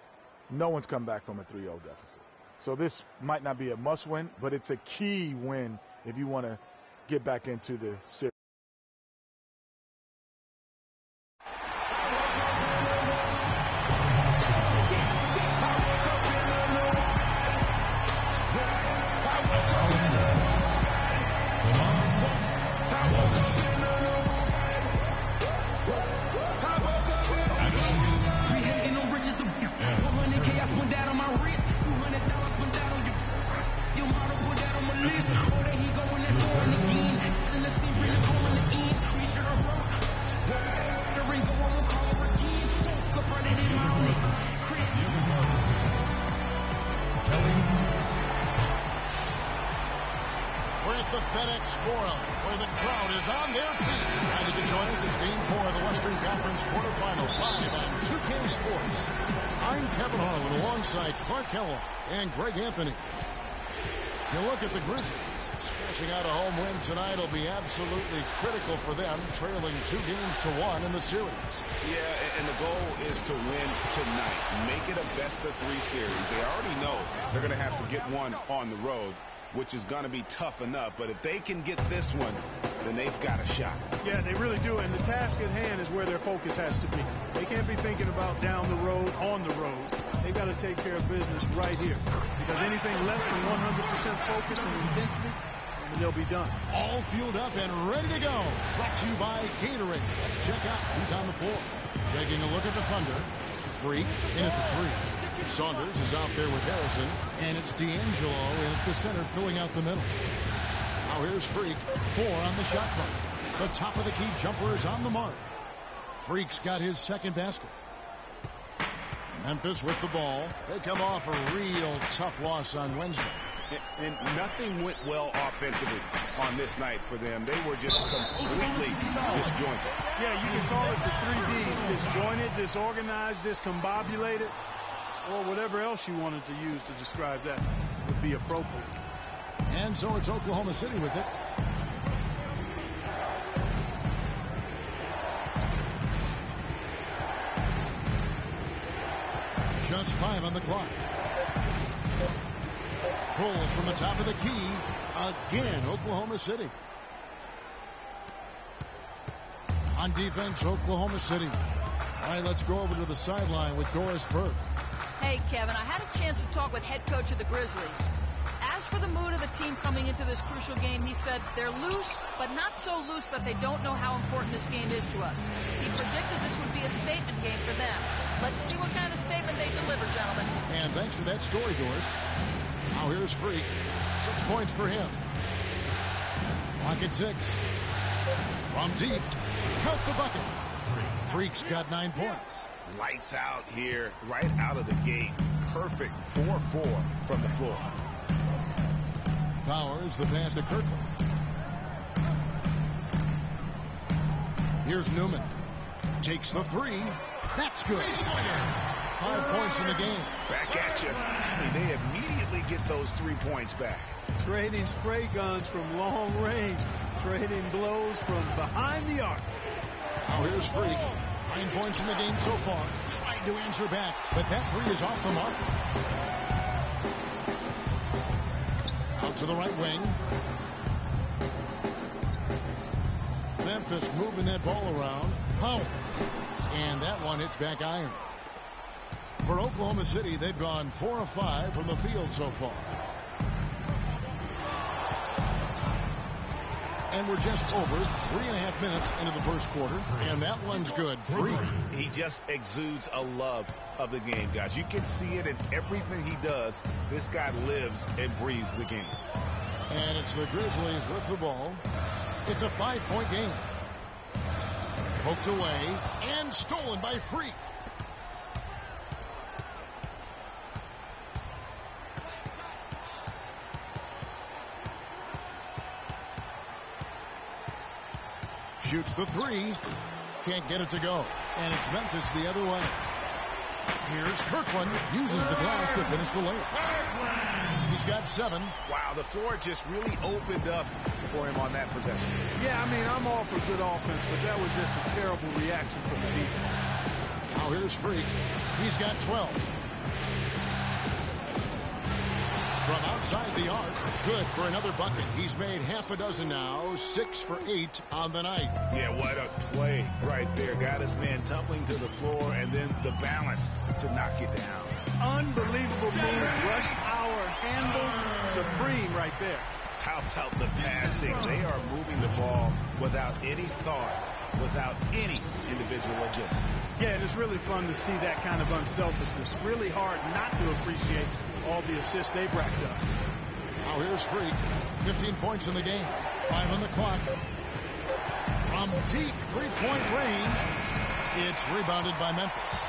Speaker 14: no one's come back from a 3-0 deficit. So this might not be a must-win, but it's a key win if you want to get back into the series.
Speaker 5: We're at the FedEx Forum, where the crowd is on their feet. Ready to join us? It's Game 4 of the Western Conference quarterfinals live on 2K Sports. I'm Kevin Harlan alongside Clark Kellogg and Greg Anthony. You look at the Grizzlies. Scratching out a home win tonight will be absolutely critical for them, trailing 2-1 in the series.
Speaker 6: Yeah, and the goal is to win tonight. Make it a best-of-3 series. They already know they're going to have to get one on the road, which is going to be tough enough. But if they can get this one, then they've got a shot.
Speaker 7: Yeah, they really do. And the task at hand is where their focus has to be. They can't be thinking about down the road, on the road. They've got to take care of business right here. Because anything less than 100% focus and intensity, and they'll be done.
Speaker 5: All fueled up and ready to go. Brought to you by Gatorade. Let's check out who's on the floor. Taking a look at the Thunder. Freak in at the 3. Saunders is out there with Harrison, and it's D'Angelo in at the center filling out the middle. Now here's Freak, 4 on the shot clock. The top of the key jumper is on the mark. Freak's got his second basket. Memphis with the ball. They come off a real tough loss on Wednesday.
Speaker 6: And nothing went well offensively on this night for them. They were just completely disjointed.
Speaker 7: Yeah, you can call it the 3 Ds. Disjointed, disorganized, discombobulated, or whatever else you wanted to use to describe that would be appropriate.
Speaker 5: And so it's Oklahoma City with it. Just 5 on the clock. Pulls from the top of the key. Again, Oklahoma City. On defense, Oklahoma City. All right, let's go over to the sideline with Doris Burke.
Speaker 9: Hey, Kevin, I had a chance to talk with head coach of the Grizzlies. As for the mood of the team coming into this crucial game, he said they're loose, but not so loose that they don't know how important this game is to us. He predicted this would be a statement game for them. Let's see what kind of statement they deliver, gentlemen.
Speaker 5: And thanks for that story, Doris. Now here's Freak. 6 points for him. Clock at 6. From deep. Count the bucket. Freak's got 9 points.
Speaker 6: Lights out here, right out of the gate. Perfect 4-4 from the floor.
Speaker 5: Powers the pass to Kirkland. Here's Newman. Takes the 3. That's good. 5 points in the game.
Speaker 6: Back at you. They immediately get those 3 points back.
Speaker 7: Trading spray guns from long range. Trading blows from behind the arc.
Speaker 5: Now here's Freak. 9 points in the game so far. Trying to answer back, but that 3 is off the mark. Out to the right wing. Memphis moving that ball around. Powers. And that one hits back iron. For Oklahoma City, they've gone 4 of 5 from the field so far. And we're just over 3.5 minutes into the first quarter, and that one's good. Freak.
Speaker 6: He just exudes a love of the game, guys. You can see it in everything he does. This guy lives and breathes the game.
Speaker 5: And it's the Grizzlies with the ball. It's a 5-point game. Poked away and stolen by Freak. Shoots the 3. Can't get it to go. And it's Memphis the other way. Here's Kirkland. Uses the glass to finish the layup. He's got 7.
Speaker 6: Wow, the floor just really opened up for him on that possession.
Speaker 7: Yeah, I mean, I'm all for good offense, but that was just a terrible reaction from the defense.
Speaker 5: Now here's Freak. He's got 12. From outside the arc, good for another bucket. He's made half a dozen now, 6 for 8 on the night.
Speaker 6: Yeah, what a play right there. Got his man tumbling to the floor, and then the balance to knock it down.
Speaker 7: Unbelievable move. Rush hour handles supreme right there.
Speaker 6: How about the passing? They are moving the ball without any thought, without any individual agility.
Speaker 7: Yeah, and it's really fun to see that kind of unselfishness. Really hard not to appreciate all the assists they've racked up.
Speaker 5: Now here's Freak. 15 points in the game. 5 on the clock. From deep three-point range, it's rebounded by Memphis.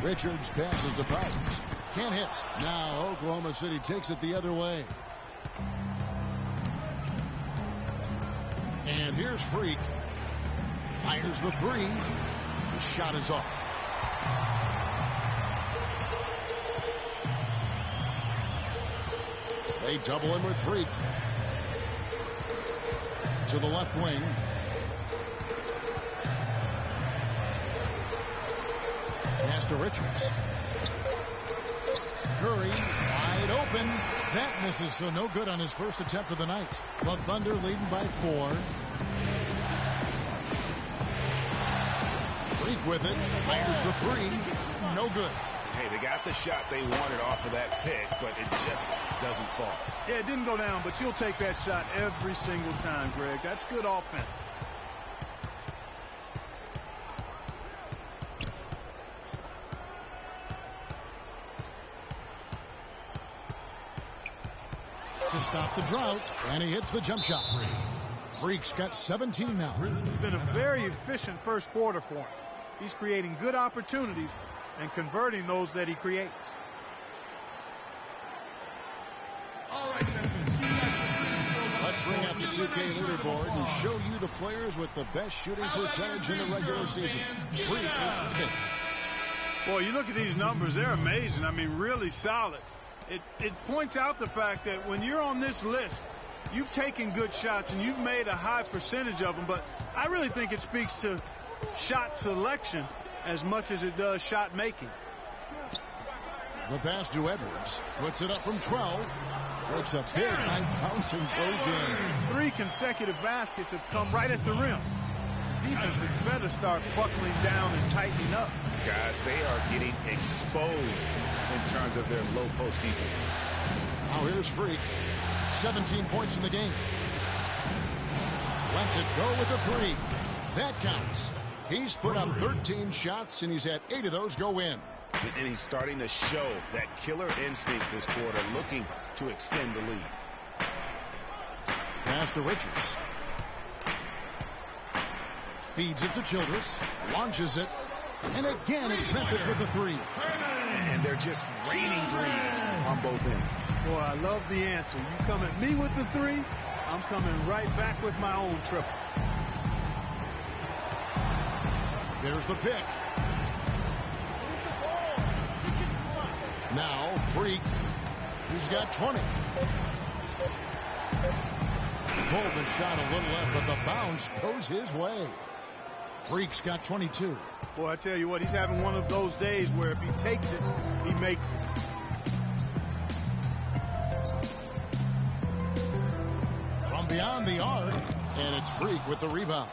Speaker 5: Richards passes to Bowers. Can't hit. Now Oklahoma City takes it the other way. And here's Freak. Fires the 3. The shot is off. They double him with Freak. To the left wing. Pass to Richards. Curry wide open. That misses, so no good on his first attempt of the night. The Thunder leading by 4. Freak with it. Fires the 3. No good.
Speaker 6: Hey, they got the shot they wanted off of that pick, but it just doesn't fall.
Speaker 7: Yeah, it didn't go down, but you'll take that shot every single time, Greg. That's good offense.
Speaker 5: To stop the drought, and he hits the jump shot. Freak's got 17 now.
Speaker 7: It's been a very efficient first quarter for him. He's creating good opportunities and converting those that he creates.
Speaker 5: Let's bring out the 2K leaderboard and show you the players with the best shooting percentage in the regular season. Freak is fifth.
Speaker 7: Boy, you look at these numbers, they're amazing. I mean, really solid. It points out the fact that when you're on this list, you've taken good shots and you've made a high percentage of them, but I really think it speaks to shot selection as much as it does shot making.
Speaker 5: The pass to Edwards. Puts it up from 12. Works a big high bounce and goes in.
Speaker 7: 3 consecutive baskets have come right at the rim. Defense had better start buckling down and tightening up.
Speaker 6: Guys, they are getting exposed in terms of their low post defense.
Speaker 5: Now here's Freak. 17 points in the game. Lets it go with a 3. That counts. He's put up 13 shots, and he's had 8 of those go in.
Speaker 6: And he's starting to show that killer instinct this quarter, looking to extend the lead.
Speaker 5: Pass to Richards. Feeds it to Childress. Launches it. And again, it's Memphis with the 3.
Speaker 6: And they're just raining threes on both ends.
Speaker 7: Boy, I love the answer. You come at me with the 3, I'm coming right back with my own triple.
Speaker 5: There's the pick. Now, Freak. He's got 20. Pulled the shot a little left, but the bounce goes his way. Freak's got 22.
Speaker 7: Boy, I tell you what, he's having one of those days where if he takes it, he makes it.
Speaker 5: From beyond the arc, and it's Freak with the rebound.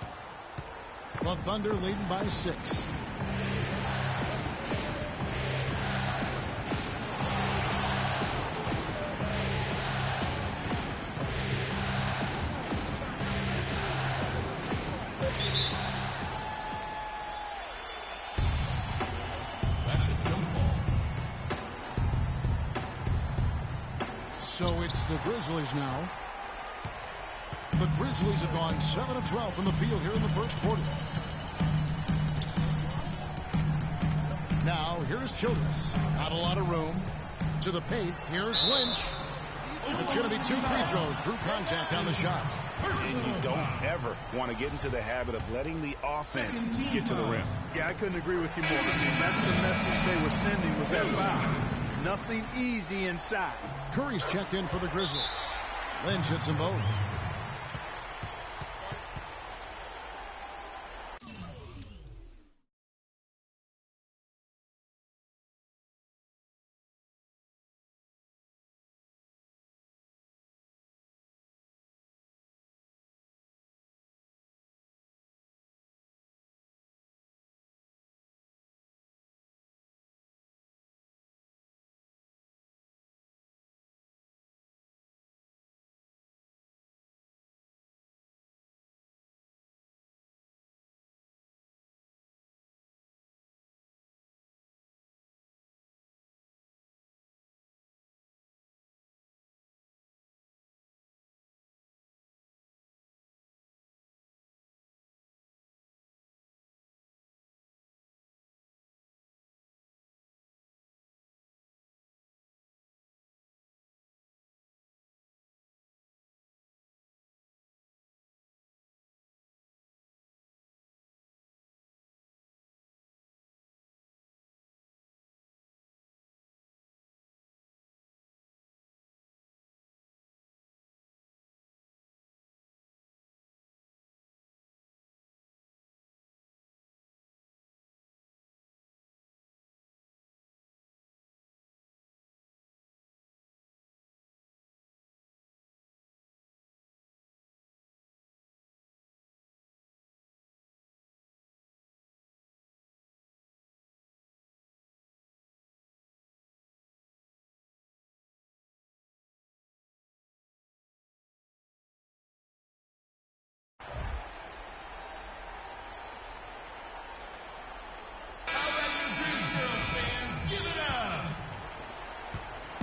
Speaker 5: The Thunder leading by 6. So it's the Grizzlies now. The Grizzlies have gone 7 of 12 from the field here in the first quarter. Now, here's Childress. Not a lot of room. To the paint, here's Lynch. It's going to be 2 free throws. Drew contact on the shot.
Speaker 6: And you don't ever want to get into the habit of letting the offense get to the rim.
Speaker 7: Yeah, I couldn't agree with you more. That's the message they were sending with that foul. Nothing easy inside.
Speaker 5: Curry's checked in for the Grizzlies. Lynch hits them both.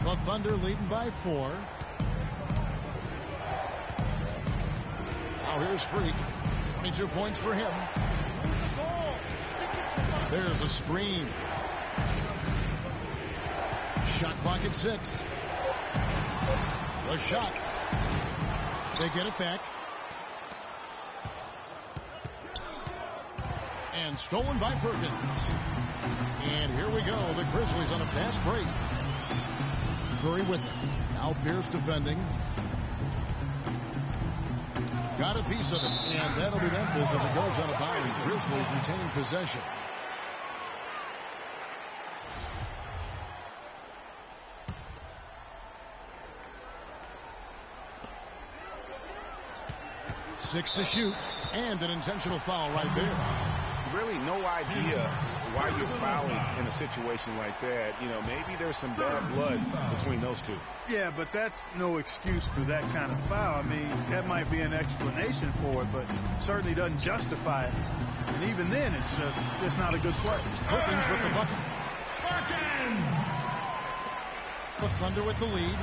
Speaker 5: The Thunder leading by 4. Now here's Freak. 22 points for him. There's a screen. Shot clock at 6. The shot. They get it back. And stolen by Perkins. And here we go. The Grizzlies on a fast break. Curry with it. Now Pierce defending. Got a piece of it. And that'll be Memphis as it goes on a bounce. Grizzlies retain possession. Six to shoot. And an intentional foul right there.
Speaker 6: Really no idea why you're fouling in a situation like that. You know, maybe there's some bad blood between those two.
Speaker 7: Yeah, but that's no excuse for that kind of foul. I mean, that might be an explanation for it, but certainly doesn't justify it. And even then, it's just not a good play.
Speaker 5: Perkins with the bucket. Perkins! The Thunder with the lead.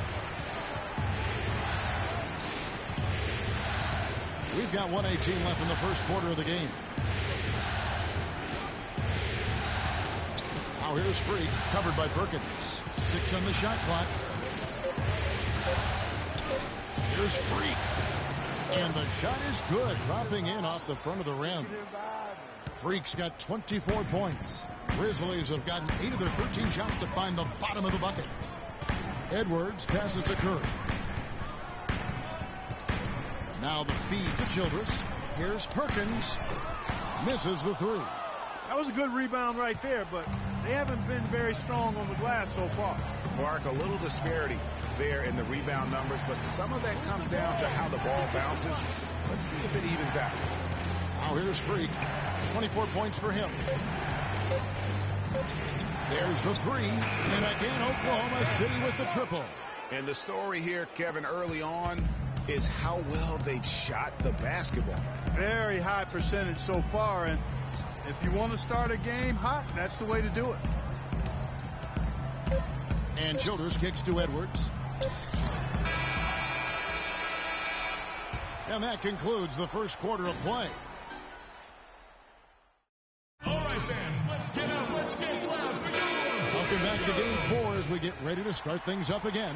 Speaker 5: We've got 1:18 left in the first quarter of the game. Now here's Freak, covered by Perkins. 6 on the shot clock. Here's Freak. And the shot is good, dropping in off the front of the rim. Freak's got 24 points. Grizzlies have gotten 8 of their 13 shots to find the bottom of the bucket. Edwards passes to Curry. Now the feed to Childress. Here's Perkins. Misses the 3.
Speaker 7: That was a good rebound right there, but they haven't been very strong on the glass so far.
Speaker 6: Clark, a little disparity there in the rebound numbers, but some of that comes down to how the ball bounces. Let's see if it evens out.
Speaker 5: Now here's Freak. 24 points for him. There's the 3. And again, Oklahoma City with the triple.
Speaker 6: And the story here, Kevin, early on is how well they've shot the basketball.
Speaker 7: Very high percentage so far, and if you want to start a game hot, that's the way to do it.
Speaker 5: And Childress kicks to Edwards. And that concludes the first quarter of play.
Speaker 8: All right, fans, let's get up. Let's get loud for you.
Speaker 5: Welcome back to Game 4 as we get ready to start things up again.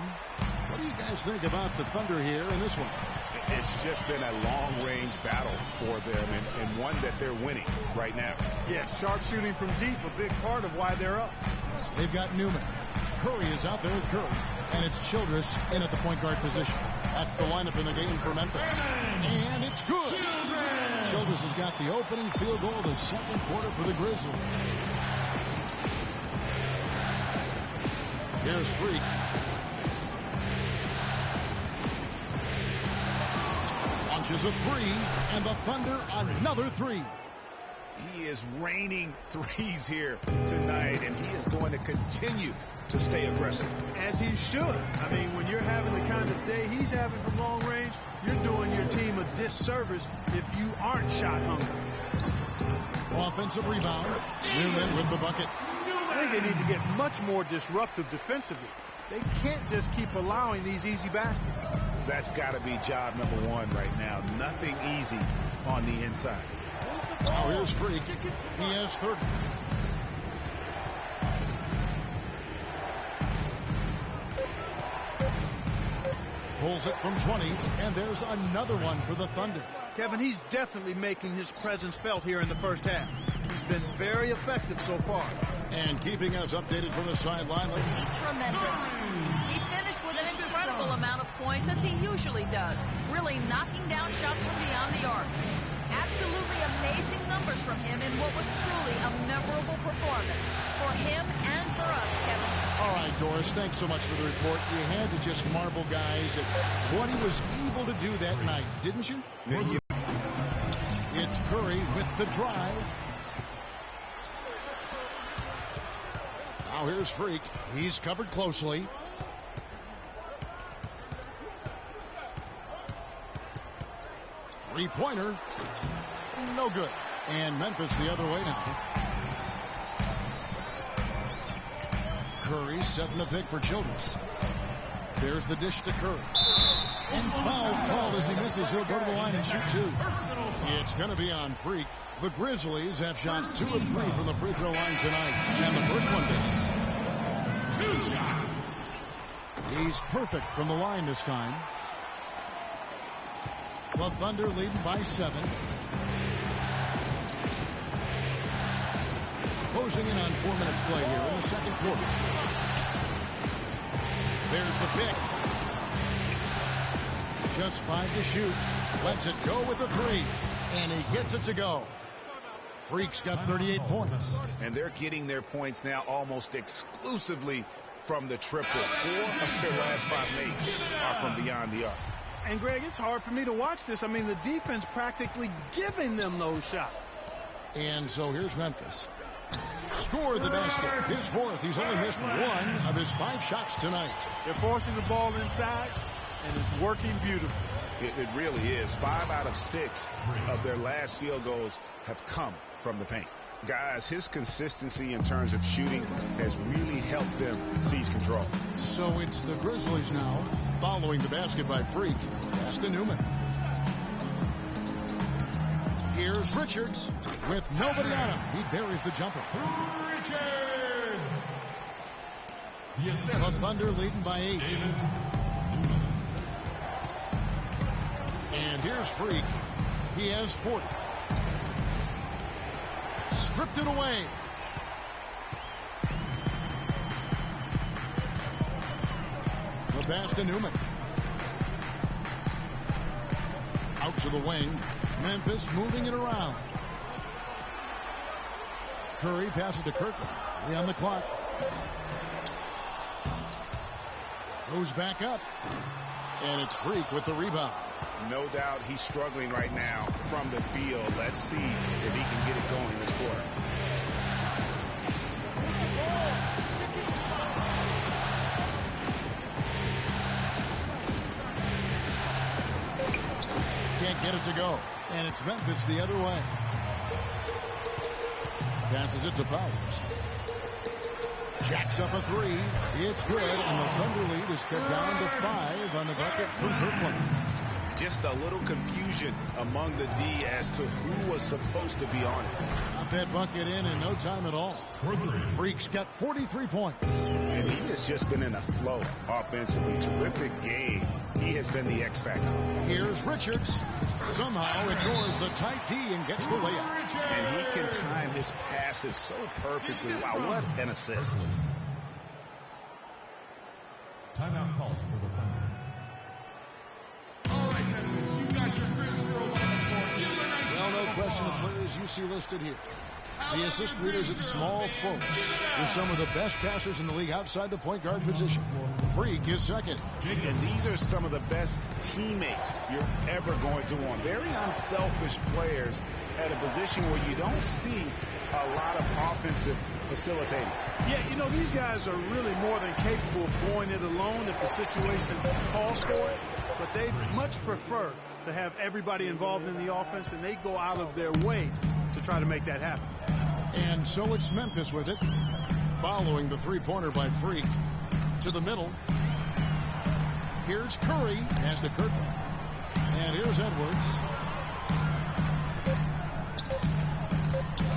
Speaker 5: What do you guys think about the Thunder here in this one?
Speaker 6: It's just been a long-range battle for them, and one that they're winning right now.
Speaker 7: Yeah, sharpshooting from deep, a big part of why they're up.
Speaker 5: They've got Newman. Curry is out there with Curry, and it's Childress in at the point guard position. That's the lineup in the game for Memphis. And it's good. Childress has got the opening field goal of the second quarter for the Grizzlies. Here's Freak. Launches a three, and the Thunder another three.
Speaker 6: He is raining threes here tonight, and he is going to continue to stay aggressive.
Speaker 7: As he should. I mean, when you're having the kind of day he's having from long range, you're doing your team a disservice if you aren't shot hungry.
Speaker 5: Offensive rebound. Newman with the bucket.
Speaker 7: I think they need to get much more disruptive defensively. They can't just keep allowing these easy baskets.
Speaker 6: That's got to be job number one right now. Nothing easy on the inside.
Speaker 5: Now here's Freak. He has 30. Pulls it from 20, and there's another one for the Thunder.
Speaker 7: Kevin, he's definitely making his presence felt here in the first half. He's been very effective so far.
Speaker 5: And keeping us updated from the sideline, let's see.
Speaker 9: Tremendous. He finished with an incredible amount of points, as he usually does, really knocking down shots from beyond the arc. Absolutely amazing numbers from him in what was truly a memorable performance for him and for us, Kevin.
Speaker 5: All right, Doris, thanks so much for the report. You had to just marvel, guys, at what he was able to do that night, didn't you? It's Curry with the drive. Now here's Freak. He's covered closely. Three-pointer. No good. And Memphis the other way now. Curry setting the pick for Childress. There's the dish to Curry. And foul called as he misses. He'll go to the line and shoot two. It's going to be on Freak. The Grizzlies have shot 2 of 3 from the free throw line tonight. And the first one misses. 2 shots. He's perfect from the line this time. The Thunder leading by 7. Closing in on 4 minutes play here in the second quarter. There's the pick. Just 5 to shoot. Lets it go with a 3. And he gets it to go. Freak's got 38 points.
Speaker 6: And they're getting their points now almost exclusively from the triple. 4 of their last 5 makes are from beyond the arc.
Speaker 7: And, Greg, it's hard for me to watch this. I mean, the defense practically giving them those shots.
Speaker 5: And so here's Memphis. Scored the basket. His 4th. He's only missed 1 of his 5 shots tonight.
Speaker 7: They're forcing the ball inside, and it's working beautifully.
Speaker 6: It really is. 5 out of 6 of their last field goals have come from the paint. Guys, his consistency in terms of shooting has really helped them seize control.
Speaker 5: So it's the Grizzlies now, following the basket by Freak. Pass to Newman. Here's Richards with nobody on him. He buries the jumper.
Speaker 8: Richards!
Speaker 5: Yes, the Thunder leading by 8. And here's Freak. He has 40. Stripped it away. The pass to Newman. Out to the wing. Memphis moving it around. Curry passes to Kirkland. 3 on the clock. Goes back up. And it's Freak with the rebound.
Speaker 6: No doubt he's struggling right now from the field. Let's see if he can get it going this quarter.
Speaker 5: Can't get it to go. And it's Memphis the other way. Passes it to Powers. Jacks up a 3. It's good. And the Thunder lead is cut down to 5 on the bucket from Kirkland.
Speaker 6: Just a little confusion among the D as to who was supposed to be on it.
Speaker 5: Got that bucket in no time at all. Freak's got 43 points.
Speaker 6: And he has just been in a flow offensively. Terrific game. He has been the X factor.
Speaker 5: Here's Richards. Somehow ignores the tight D and gets the layup.
Speaker 6: And he can time his passes so perfectly. Wow, what an assist.
Speaker 8: Timeout call for the Thunder. All right, Memphis, you got your Grizz girls on the court.
Speaker 5: Well, no question of players you see listed here. The assist leaders at small forward with some of the best passers in the league outside the point guard position. Freak is second.
Speaker 6: And these are some of the best teammates you're ever going to want. Very unselfish players at a position where you don't see a lot of offensive facilitating.
Speaker 7: Yeah, you know, these guys are really more than capable of going it alone if the situation calls for it, but they much prefer to have everybody involved in the offense, and they go out of their way to try to make that happen.
Speaker 5: And so it's Memphis with it, following the three-pointer by Freak to the middle. Here's Curry as the curtain, and here's Edwards.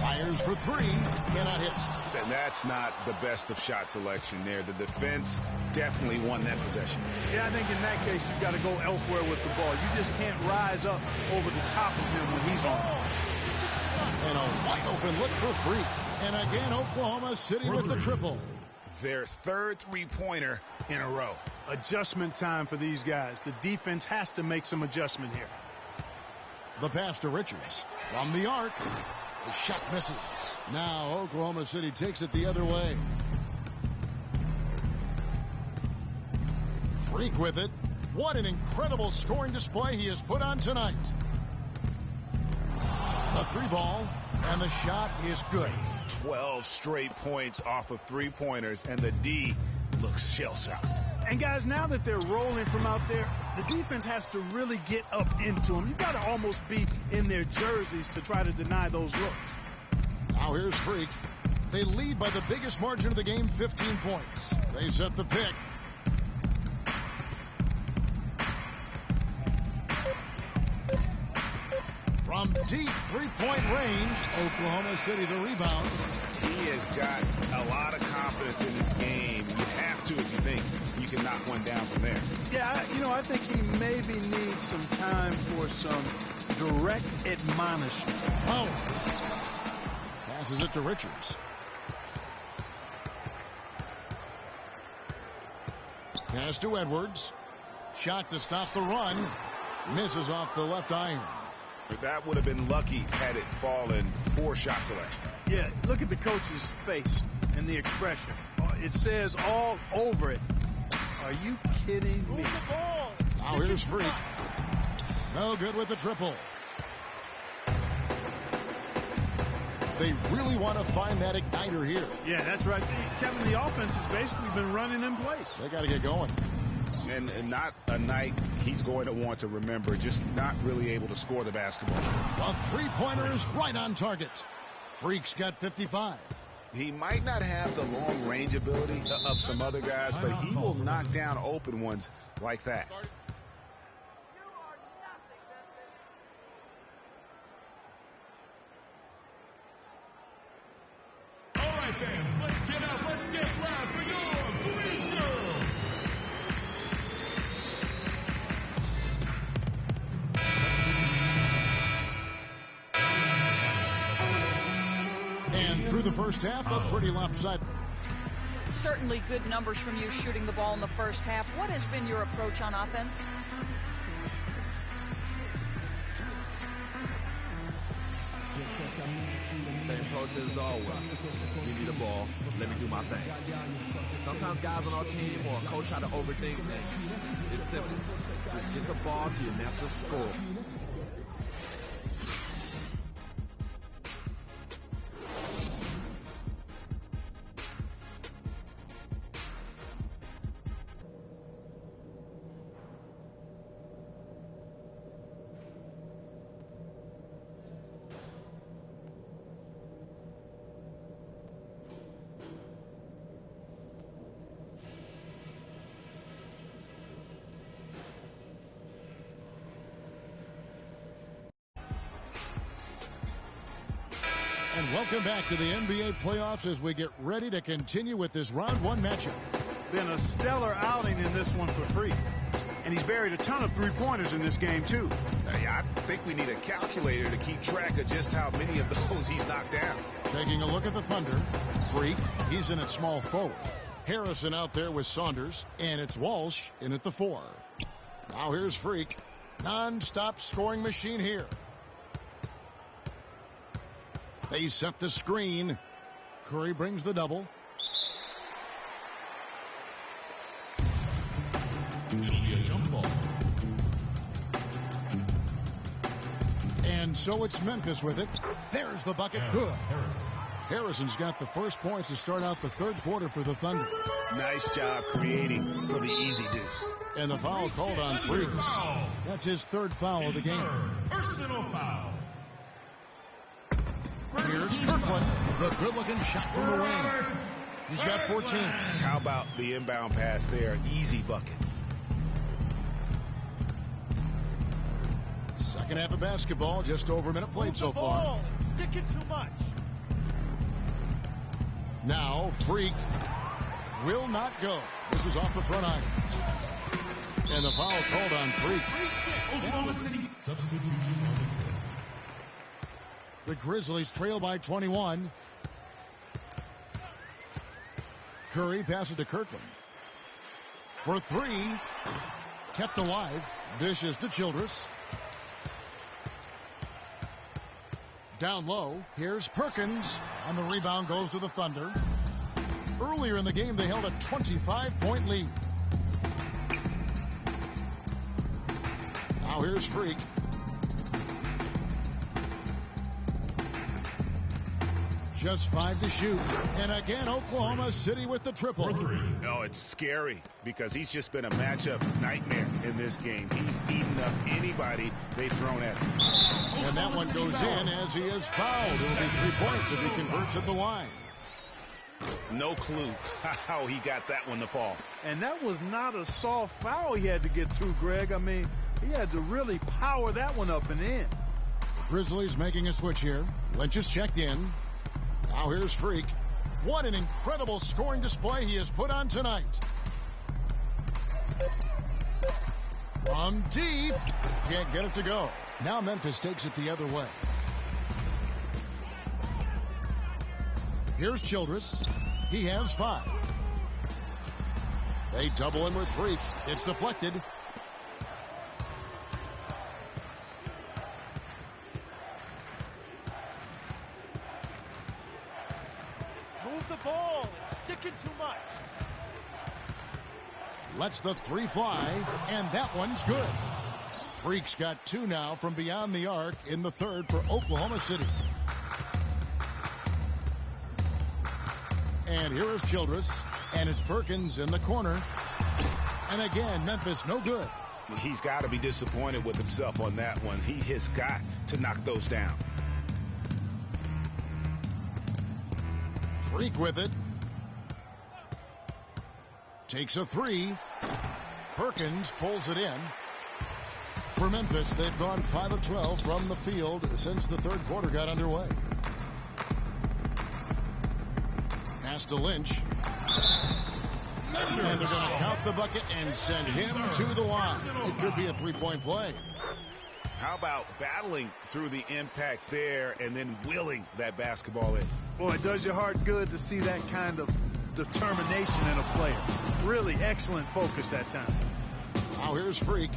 Speaker 5: Fires for three, cannot hit.
Speaker 6: And that's not the best of shot selection there. The defense definitely won that possession.
Speaker 7: Yeah, I think in that case you've got to go elsewhere with the ball. You just can't rise up over the top of him when he's on.
Speaker 5: And a wide open look for Freak. And again, Oklahoma City with the triple.
Speaker 6: Their third three-pointer in a row.
Speaker 7: Adjustment time for these guys. The defense has to make some adjustment here.
Speaker 5: The pass to Richards from the arc. The shot misses. Now Oklahoma City takes it the other way. Freak with it. What an incredible scoring display he has put on tonight. The three ball, and the shot is good.
Speaker 6: 12 straight points off of three-pointers, and the D looks shell-shocked.
Speaker 7: And guys, now that they're rolling from out there, the defense has to really get up into them. You've got to almost be in their jerseys to try to deny those looks.
Speaker 5: Now here's Freak. They lead by the biggest margin of the game, 15 points. They set the pick. From deep three-point range, Oklahoma City the rebound.
Speaker 6: He has got a lot of confidence in his game. You have to if you think you can knock one down from there.
Speaker 7: Yeah, you know, I think he maybe needs some time for some direct admonishment.
Speaker 5: Oh. Passes it to Richards. Pass to Edwards. Shot to stop the run. Misses off the left iron.
Speaker 6: That would have been lucky had it fallen. Poor shot selection.
Speaker 7: Yeah, look at the coach's face and the expression. It says all over it. Are you kidding me?
Speaker 5: Now here's Freak. No good with the triple. They really want to find that igniter here.
Speaker 7: Yeah, that's right. Kevin, the offense has basically been running in place.
Speaker 5: They got to get going.
Speaker 6: And not a night he's going to want to remember, just not really able to score the basketball.
Speaker 5: The three-pointer is right on target. Freak's got 55.
Speaker 6: He might not have the long-range ability of some other guys, but he will knock down open ones like that.
Speaker 8: All right, fans, let's get up. Let's get loud for your Grizz girls.
Speaker 5: And through the first half, a pretty lopsided.
Speaker 9: Certainly good numbers from you shooting the ball in the first half. What has been your approach on offense?
Speaker 13: Same approach as always. Give me the ball. Let me do my thing. Sometimes guys on our team or a coach try to overthink things. It's simple. Just get the ball to your natural score.
Speaker 5: welcome back to the NBA playoffs as we get ready to continue with this round one matchup.
Speaker 7: Been a stellar outing in this one for Freak. And he's buried a ton of three-pointers in this game, too.
Speaker 6: I think we need a calculator to keep track of just how many of those he's knocked down.
Speaker 5: Taking a look at the Thunder. Freak, he's in at small forward. Harrison out there with Saunders, and it's Walsh in at the 4. Now here's Freak. Non-stop scoring machine here. They set the screen. Curry brings the double.
Speaker 8: It'll be a jump ball.
Speaker 5: And so it's Memphis with it. There's the bucket. Good. Harrison's got the first points to start out the third quarter for the Thunder.
Speaker 6: Nice job creating for the easy deuce.
Speaker 5: And the foul called on Freak. That's his third foul of the game.
Speaker 8: Personal foul.
Speaker 5: Here's Kirkland. The good-looking shot from the wing. He's got 14.
Speaker 6: How about the inbound pass there? Easy bucket.
Speaker 5: Second half of basketball, just over a minute played so far.
Speaker 11: Stick it too much.
Speaker 5: Now, Freak will not go. This is off the front iron. And the foul called on Freak.
Speaker 8: Oklahoma City. Substitution on the court.
Speaker 5: The Grizzlies trail by 21. Curry passes to Kirkland. For 3. Kept alive. Dishes to Childress. Down low, here's Perkins, and the rebound goes to the Thunder. Earlier in the game, they held a 25-point lead. Now here's Freak. Just 5 to shoot. And again, Oklahoma City with the triple.
Speaker 6: No, it's scary because he's just been a matchup nightmare in this game. He's eaten up anybody they've thrown at him.
Speaker 5: And that one goes in as he is fouled. It will be 3 points if he converts at the line.
Speaker 6: No clue how he got that one to fall.
Speaker 7: And that was not a soft foul he had to get through, Greg. I mean, he had to really power that one up and in.
Speaker 5: Grizzlies making a switch here. Lynch is checked in. Now here's Freak. What an incredible scoring display he has put on tonight. From deep. Can't get it to go. Now Memphis takes it the other way. Here's Childress. He has 5. They double in with Freak. It's deflected.
Speaker 11: Move the ball. It's sticking too much.
Speaker 5: Lets the 3 fly, and that one's good. Freak's got 2 now from beyond the arc in the third for Oklahoma City. And here is Childress, and it's Perkins in the corner. And again, Memphis no good.
Speaker 6: He's got to be disappointed with himself on that one. He has got to knock those down.
Speaker 5: Freak with it. Takes a 3. Perkins pulls it in. For Memphis, they've gone 5 of 12 from the field since the third quarter got underway. Pass to Lynch. And they're going to count the bucket and send him to the line. It could be a 3-point play.
Speaker 6: How about battling through the impact there and then willing that basketball in?
Speaker 7: Boy, it does your heart good to see that kind of determination in a player. Really excellent focus that time.
Speaker 5: Now here's Freak.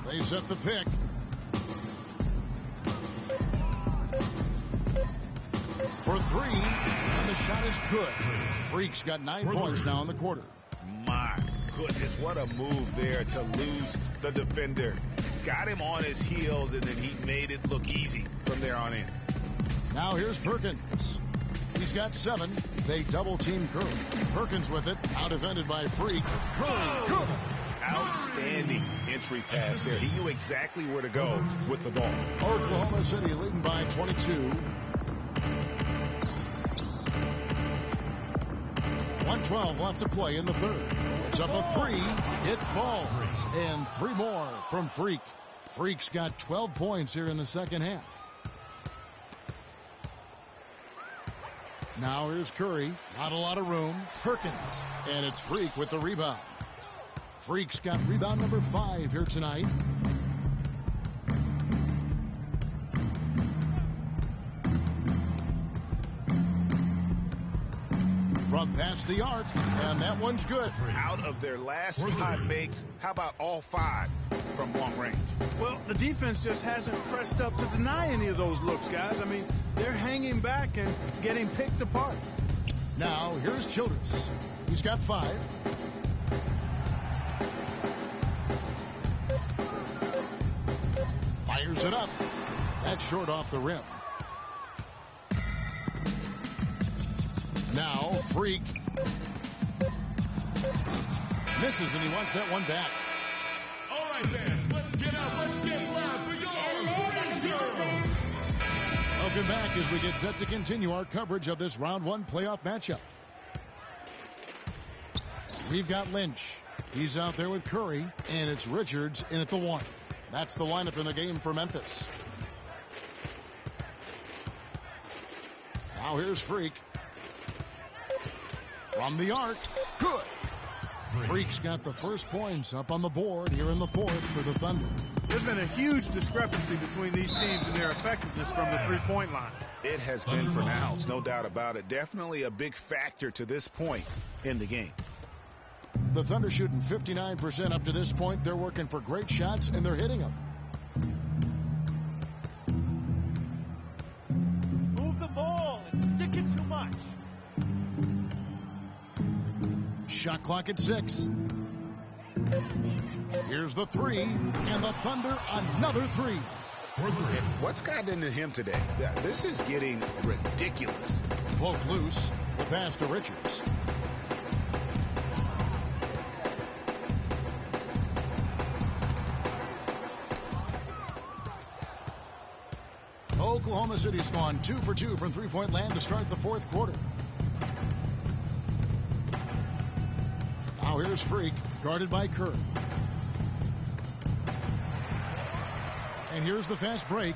Speaker 5: They set the pick. For 3, and the shot is good. Freak's got 9 points now in the quarter.
Speaker 6: My goodness, what a move there to lose the defender. Got him on his heels, and then he made it look easy from there on in.
Speaker 5: Now here's Perkins. He's got 7. They double-team Curry. Perkins with it, out defended by Freak. Curry, good.
Speaker 6: Outstanding entry pass there. He knew exactly where to go with the ball.
Speaker 5: Oklahoma City leading by 22. 1:12 left to play in the third. It's up a 3. It falls. And 3 more from Freak. Freak's got 12 points here in the second half. Now here's Curry. Not a lot of room. Perkins. And it's Freak with the rebound. Freak's got rebound number 5 here tonight. From past the arc, and that one's good.
Speaker 6: Out of their last 5 makes, how about all 5 from long range?
Speaker 7: Well, the defense just hasn't pressed up to deny any of those looks, guys. I mean, they're hanging back and getting picked apart.
Speaker 5: Now, here's Childress. He's got 5. Fires it up. That's short off the rim. Now, Freak. Misses, and he wants that one back.
Speaker 8: All right, fans, let's get up. Let's get loud for your girls.
Speaker 5: Welcome back as we get set to continue our coverage of this round 1 playoff matchup. We've got Lynch. He's out there with Curry, and it's Richards in at the 1. That's the lineup in the game for Memphis. Now here's Freak. From the arc, good. Freak's got the first points up on the board here in the 4th for the Thunder.
Speaker 7: There's been a huge discrepancy between these teams and their effectiveness from the three-point line.
Speaker 6: It has been pronounced, no doubt about it. Definitely a big factor to this point in the game.
Speaker 5: The Thunder shooting 59% up to this point. They're working for great shots, and they're hitting them.
Speaker 11: Move the ball. It's sticking too much.
Speaker 5: Shot clock at 6. Here's the 3, and the Thunder another 3.
Speaker 6: What's gotten into him today? This is getting ridiculous.
Speaker 5: Cloak loose. The pass to Richards. Oklahoma City's gone 2 for 2 from three-point land to start the 4th quarter. Now here's Freak, guarded by Curry. And here's the fast break.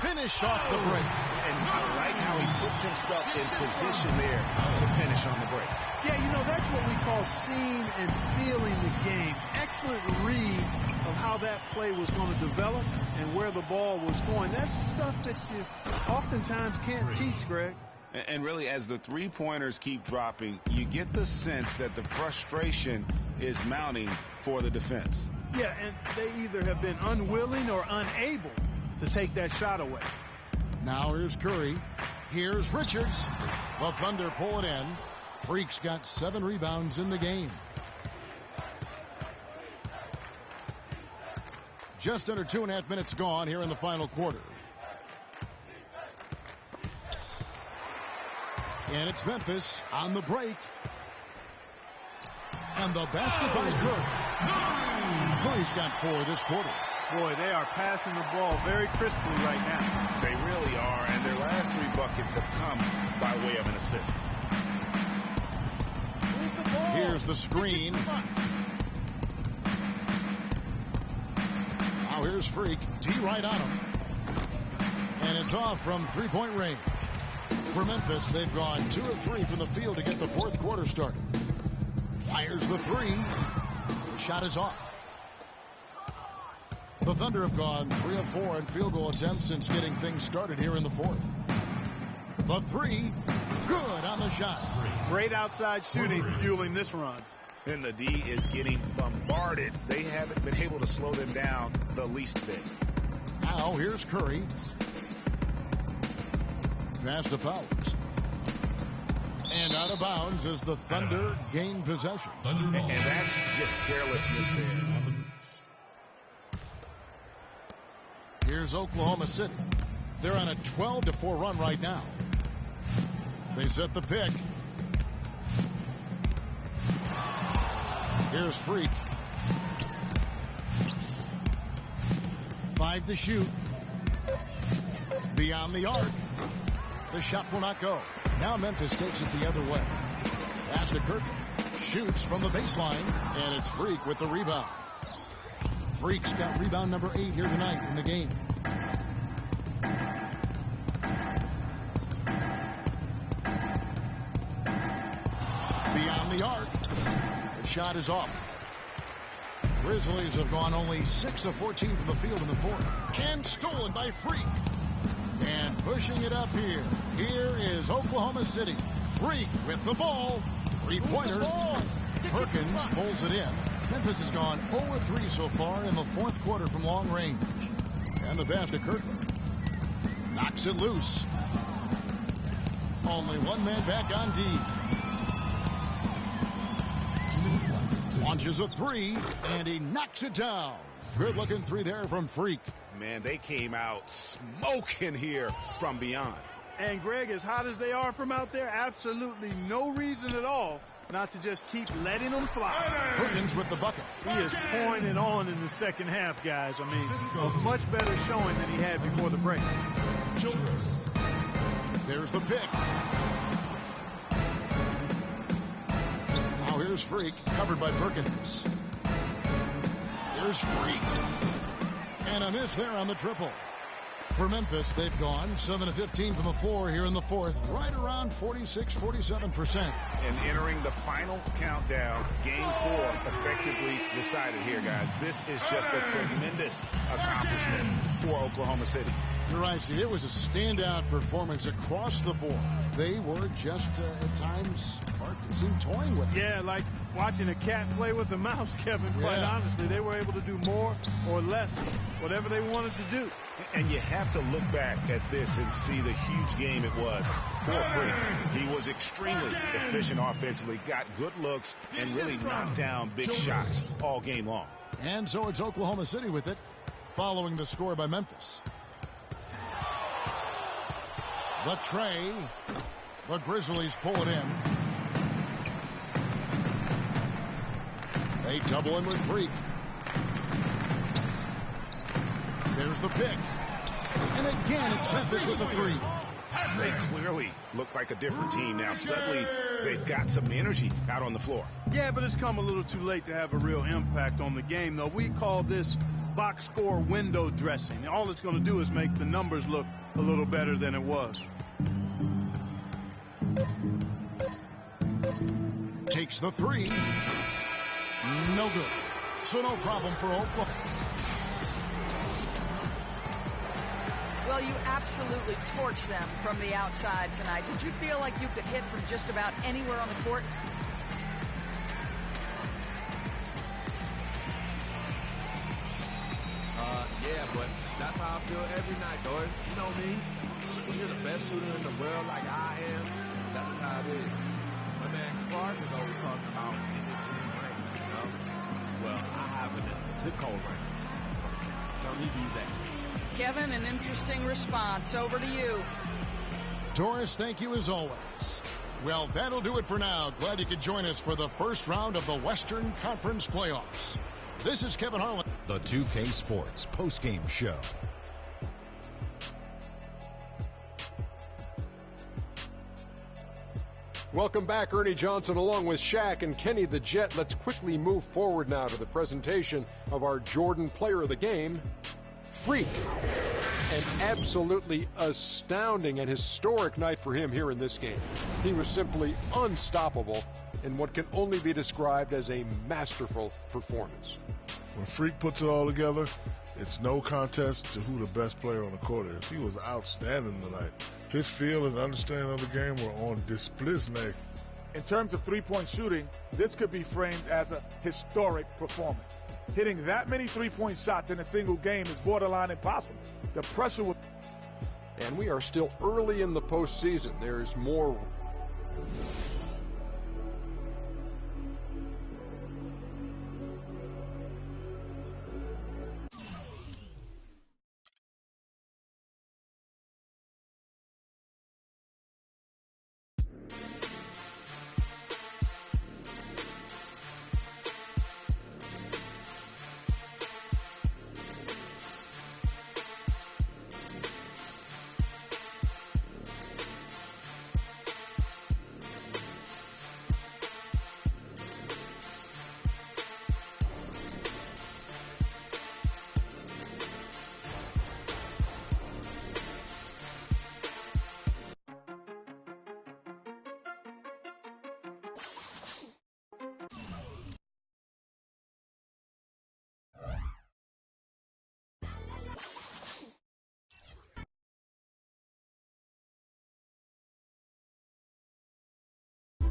Speaker 5: Finished off the break.
Speaker 6: And I like how he puts himself in position there to finish on the break.
Speaker 7: Yeah, you know, that's what we call seeing and feeling the game. Excellent read of how that play was going to develop and where the ball was going. That's stuff that you oftentimes can't teach, Greg.
Speaker 6: And really, as the three-pointers keep dropping, you get the sense that the frustration is mounting for the defense.
Speaker 7: Yeah, and they either have been unwilling or unable to take that shot away.
Speaker 5: Now here's Curry. Here's Richards. The Thunder pull it in. Freak's got 7 rebounds in the game. Just under 2.5 minutes gone here in the final quarter. And it's Memphis on the break. And the basket by Curry. Curry's got 4 this quarter.
Speaker 7: Boy, they are passing the ball very crisply right now.
Speaker 6: They really are, and their last 3 buckets have come by way of an assist.
Speaker 5: Here's the screen. Now here's Freak. D right on him. And it's off from three-point range. For Memphis, they've gone 2 of 3 from the field to get the 4th quarter started. Fires the 3. The shot is off. The Thunder have gone 3 of 4 in field goal attempts since getting things started here in the 4th. The 3, good on the shot.
Speaker 7: Great outside shooting fueling this run.
Speaker 6: And the D is getting bombarded. They haven't been able to slow them down the least bit.
Speaker 5: Now here's Curry. Pass to Powers. And out of bounds as the Thunder gain possession.
Speaker 6: And that's just carelessness there.
Speaker 5: Here's Oklahoma City. They're on a 12-4 run right now. They set the pick. Here's Freak. 5 to shoot. Beyond the arc. The shot will not go. Now Memphis takes it the other way. Pass to Kirk. Shoots from the baseline. And it's Freak with the rebound. Freak's got rebound number 8 here tonight in the game. shot is off. Grizzlies have gone only 6 of 14 from the field in the fourth. And stolen by Freak. And pushing it up here. Here is Oklahoma City. Freak with the ball. Three-pointer. Perkins pulls it in. Memphis has gone 0-3 so far in the fourth quarter from long range. And the pass to Kirkland. Knocks it loose. Only one man back on D. Launches a three, and he knocks it down. Good-looking three there from Freak.
Speaker 6: Man, they came out smoking here from beyond.
Speaker 7: And, Greg, as hot as they are from out there, absolutely no reason at all not to just keep letting them fly.
Speaker 5: Perkins with the bucket.
Speaker 7: He is pouring it on in the second half, guys. I mean, a much better showing than he had before the break.
Speaker 5: There's the pick. Now here's Freak, covered by Perkins. Here's Freak. And a miss there on the triple. For Memphis, they've gone 7 of 15 from the floor here in the fourth, right around 46-47%.
Speaker 6: And entering the final countdown, game 4 effectively decided here, guys. This is just a tremendous accomplishment for Oklahoma City.
Speaker 5: You're right, Steve. It was a standout performance across the board. They were just, at times, hard to seem toying with it.
Speaker 7: Yeah, like watching a cat play with a mouse, Kevin, quite honestly. They were able to do more or less, whatever they wanted to do.
Speaker 6: And you have to look back at this and see the huge game it was for Freak. He was extremely efficient offensively, got good looks, and really knocked down big shots all game long.
Speaker 5: And so it's Oklahoma City with it, following the score by Memphis. The tray. The Grizzlies pull it in. They double in with Freak. There's the pick. And again, it's Memphis with the three.
Speaker 6: They clearly look like a different team now. Suddenly, they've got some energy out on the floor.
Speaker 7: Yeah, but it's come a little too late to have a real impact on the game, though. We call this box score window dressing. All it's going to do is make the numbers look a little better than it was.
Speaker 5: Takes the three. No good. So no problem for Oklahoma.
Speaker 9: Well, you absolutely torched them from the outside tonight. Did you feel like you could hit from just about anywhere on the court?
Speaker 13: Yeah, but that's how I feel every night, Doris. You know me. When you're the best shooter in the world like I am, that's how it is. My man Clark is always talking about energy and rain, you know? Well, I have it in zip code range. So he do that.
Speaker 9: Kevin, an interesting response. Over to you.
Speaker 5: Doris, thank you as always. Well, that'll do it for now. Glad you could join us for the first round of the Western Conference playoffs. This is Kevin Harlan.
Speaker 2: The 2K Sports postgame show.
Speaker 3: Welcome back, Ernie Johnson, along with Shaq and Kenny the Jet. Let's quickly move forward now to the presentation of our Jordan Player of the Game, Freak. An absolutely astounding and historic night for him here in this game. He was simply unstoppable in what can only be described as a masterful performance.
Speaker 4: When Freak puts it all together, it's no contest to who the best player on the court is. He was outstanding tonight. His feel and understanding of the game were on display.
Speaker 14: In terms of three-point shooting, this could be framed as a historic performance. Hitting that many three-point shots in a single game is borderline impossible. The pressure will...
Speaker 3: And we are still early in the postseason. There's more...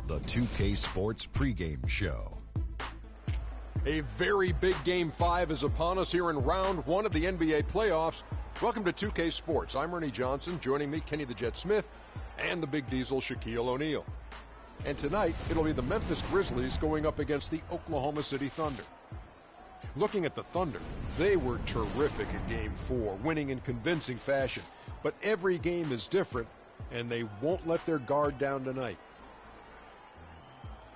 Speaker 2: the 2K Sports pregame show.
Speaker 3: A very big Game 5 is upon us here in round 1 of the NBA playoffs. Welcome to 2K Sports. I'm Ernie Johnson. Joining me, Kenny the Jet Smith, and the Big Diesel, Shaquille O'Neal. And tonight, it'll be the Memphis Grizzlies going up against the Oklahoma City Thunder. Looking at the Thunder, they were terrific in Game 4, winning in convincing fashion. But every game is different, and they won't let their guard down tonight.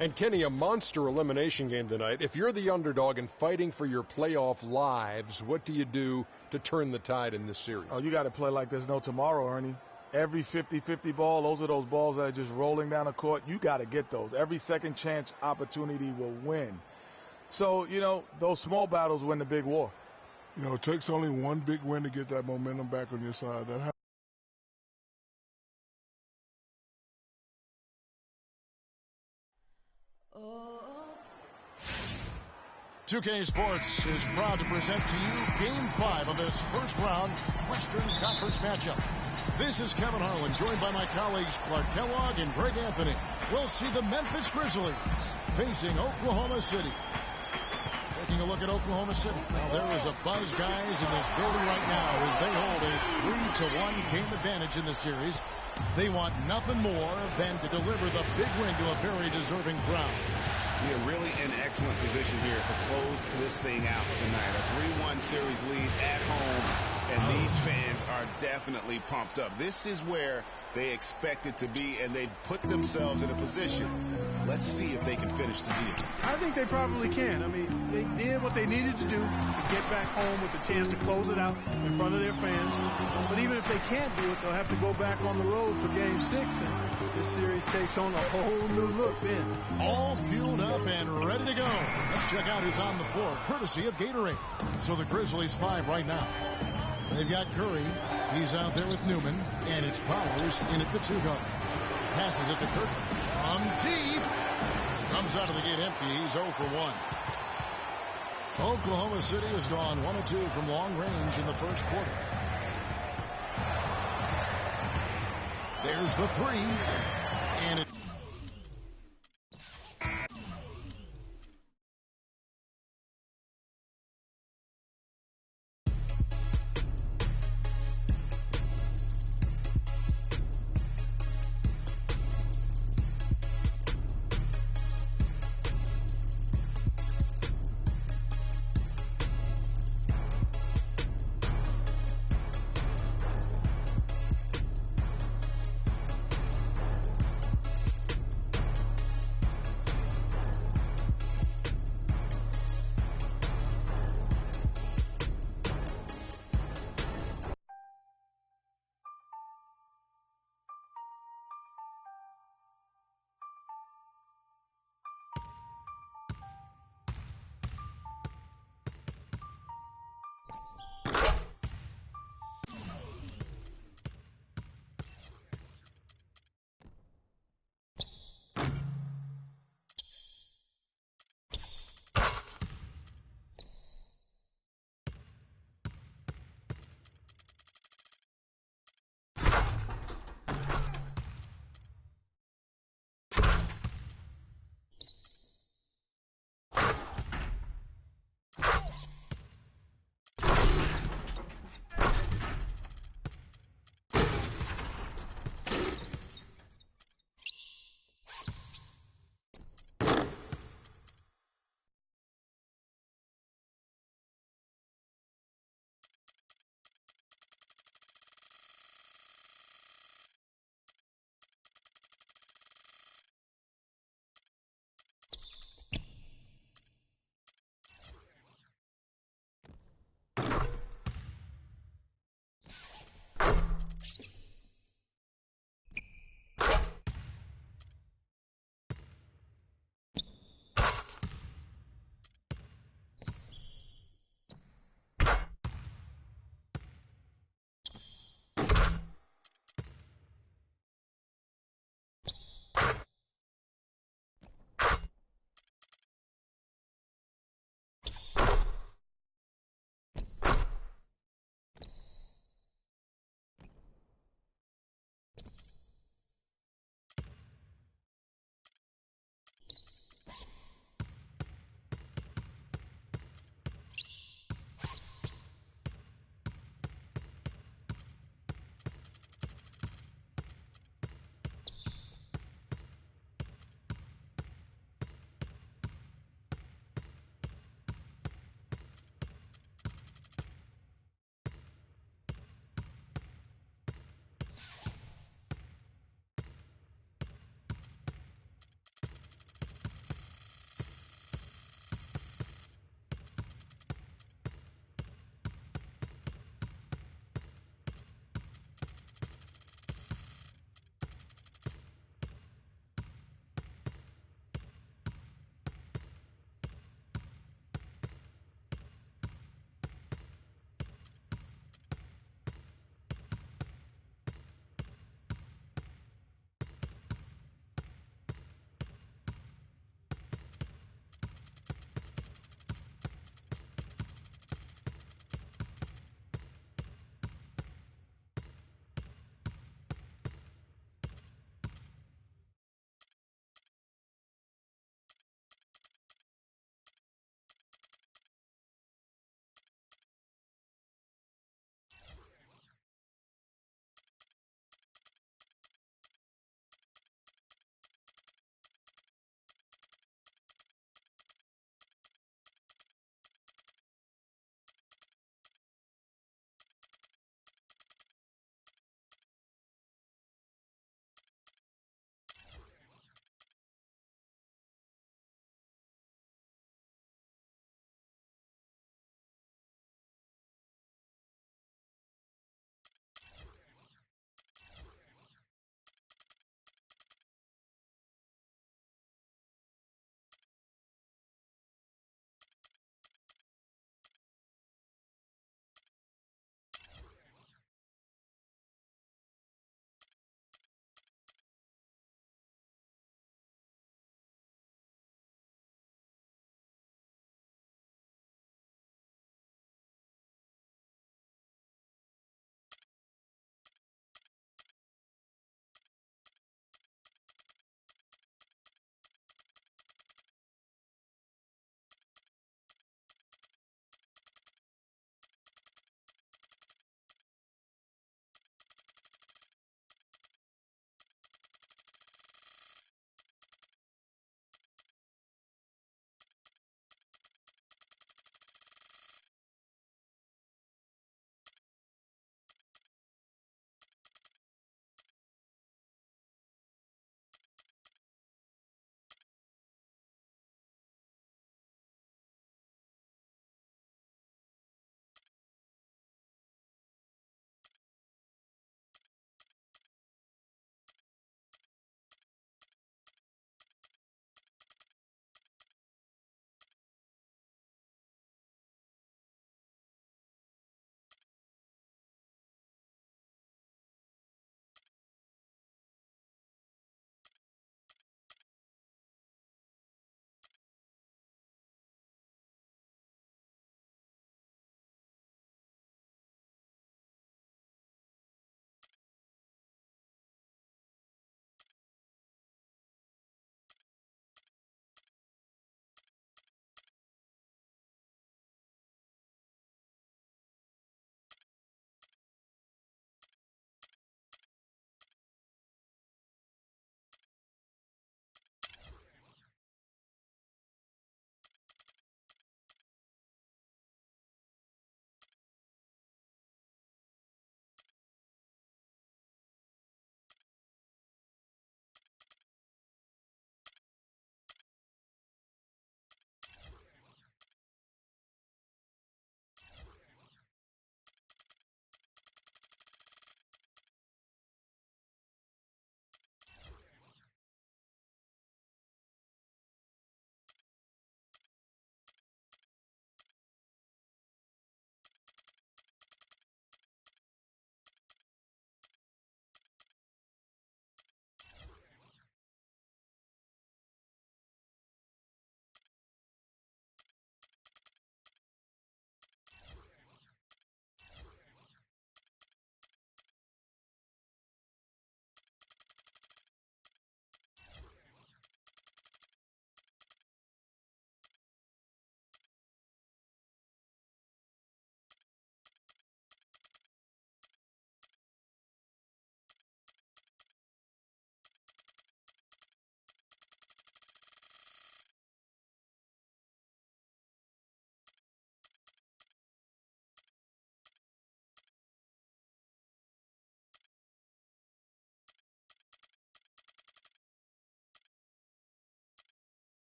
Speaker 3: And Kenny, a monster elimination game tonight. If you're the underdog and fighting for your playoff lives, what do you do to turn the tide in this series?
Speaker 14: Oh, you got to play like there's no tomorrow, Ernie. Every 50-50 ball, those are those balls that are just rolling down the court. You got to get those. Every second chance opportunity will win. So, those small battles win the big war.
Speaker 4: It takes only one big win to get that momentum back on your side. That
Speaker 5: 2K Sports is proud to present to you Game 5 of this first round Western Conference matchup. This is Kevin Harlan, joined by my colleagues Clark Kellogg and Greg Anthony. We'll see the Memphis Grizzlies facing Oklahoma City. Taking a look at Oklahoma City. Now there is a buzz, guys, in this building right now as they hold a 3-1 game advantage in the series. They want nothing more than to deliver the big win to a very deserving crowd.
Speaker 6: We're really in excellent position here to close this thing out tonight. A 3-1 series lead at home, and these fans are definitely pumped up. This is where they expect it to be, and they put themselves in a position. Let's see if they can finish the deal.
Speaker 7: I think they probably can. I mean, they did what they needed to do to get back home with the chance to close it out in front of their fans. But even if they can't do it, they'll have to go back on the road for Game 6, and this series takes on a whole new look then.
Speaker 5: All fueled up and ready to go. Let's check out who's on the floor, courtesy of Gatorade. So the Grizzlies 5 right now. They've got Curry. He's out there with Newman, and it's Powers in at the 2-guard. Passes it to Kirk. From deep. Comes out of the gate empty. He's 0 for 1. Oklahoma City has gone 1 of 2 from long range in the first quarter. There's the 3. And it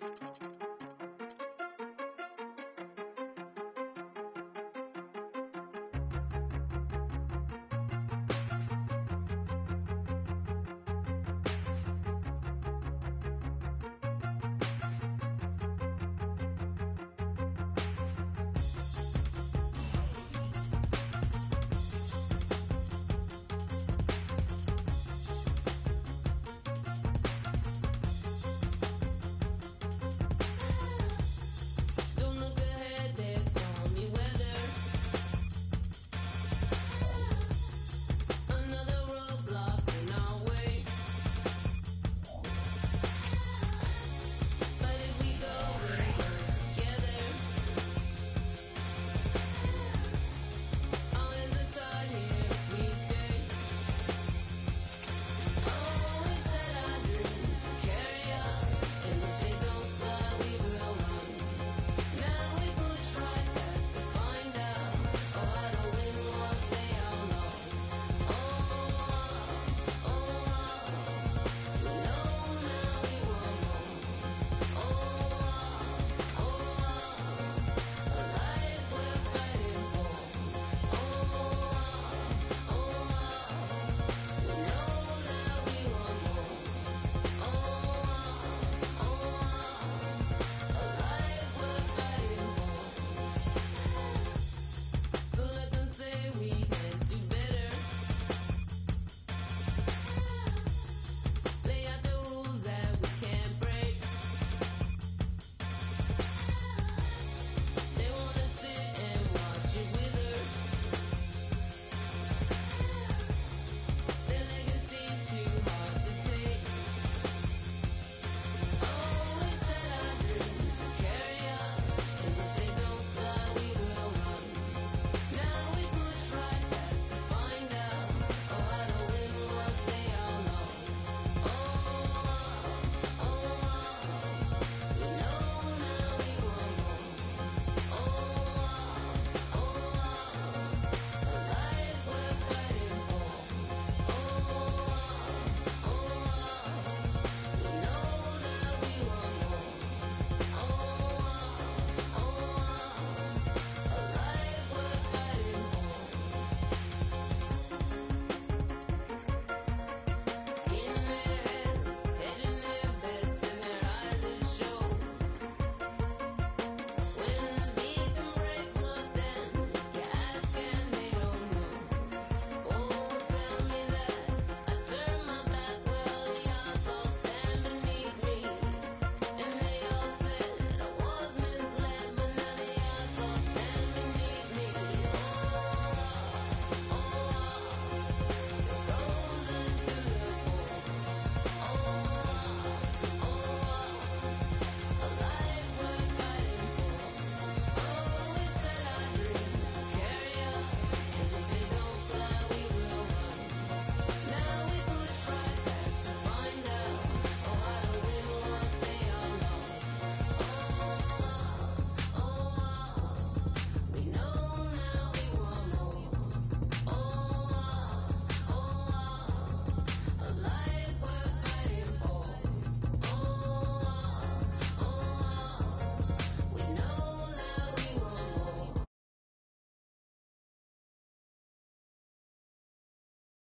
Speaker 15: Bye.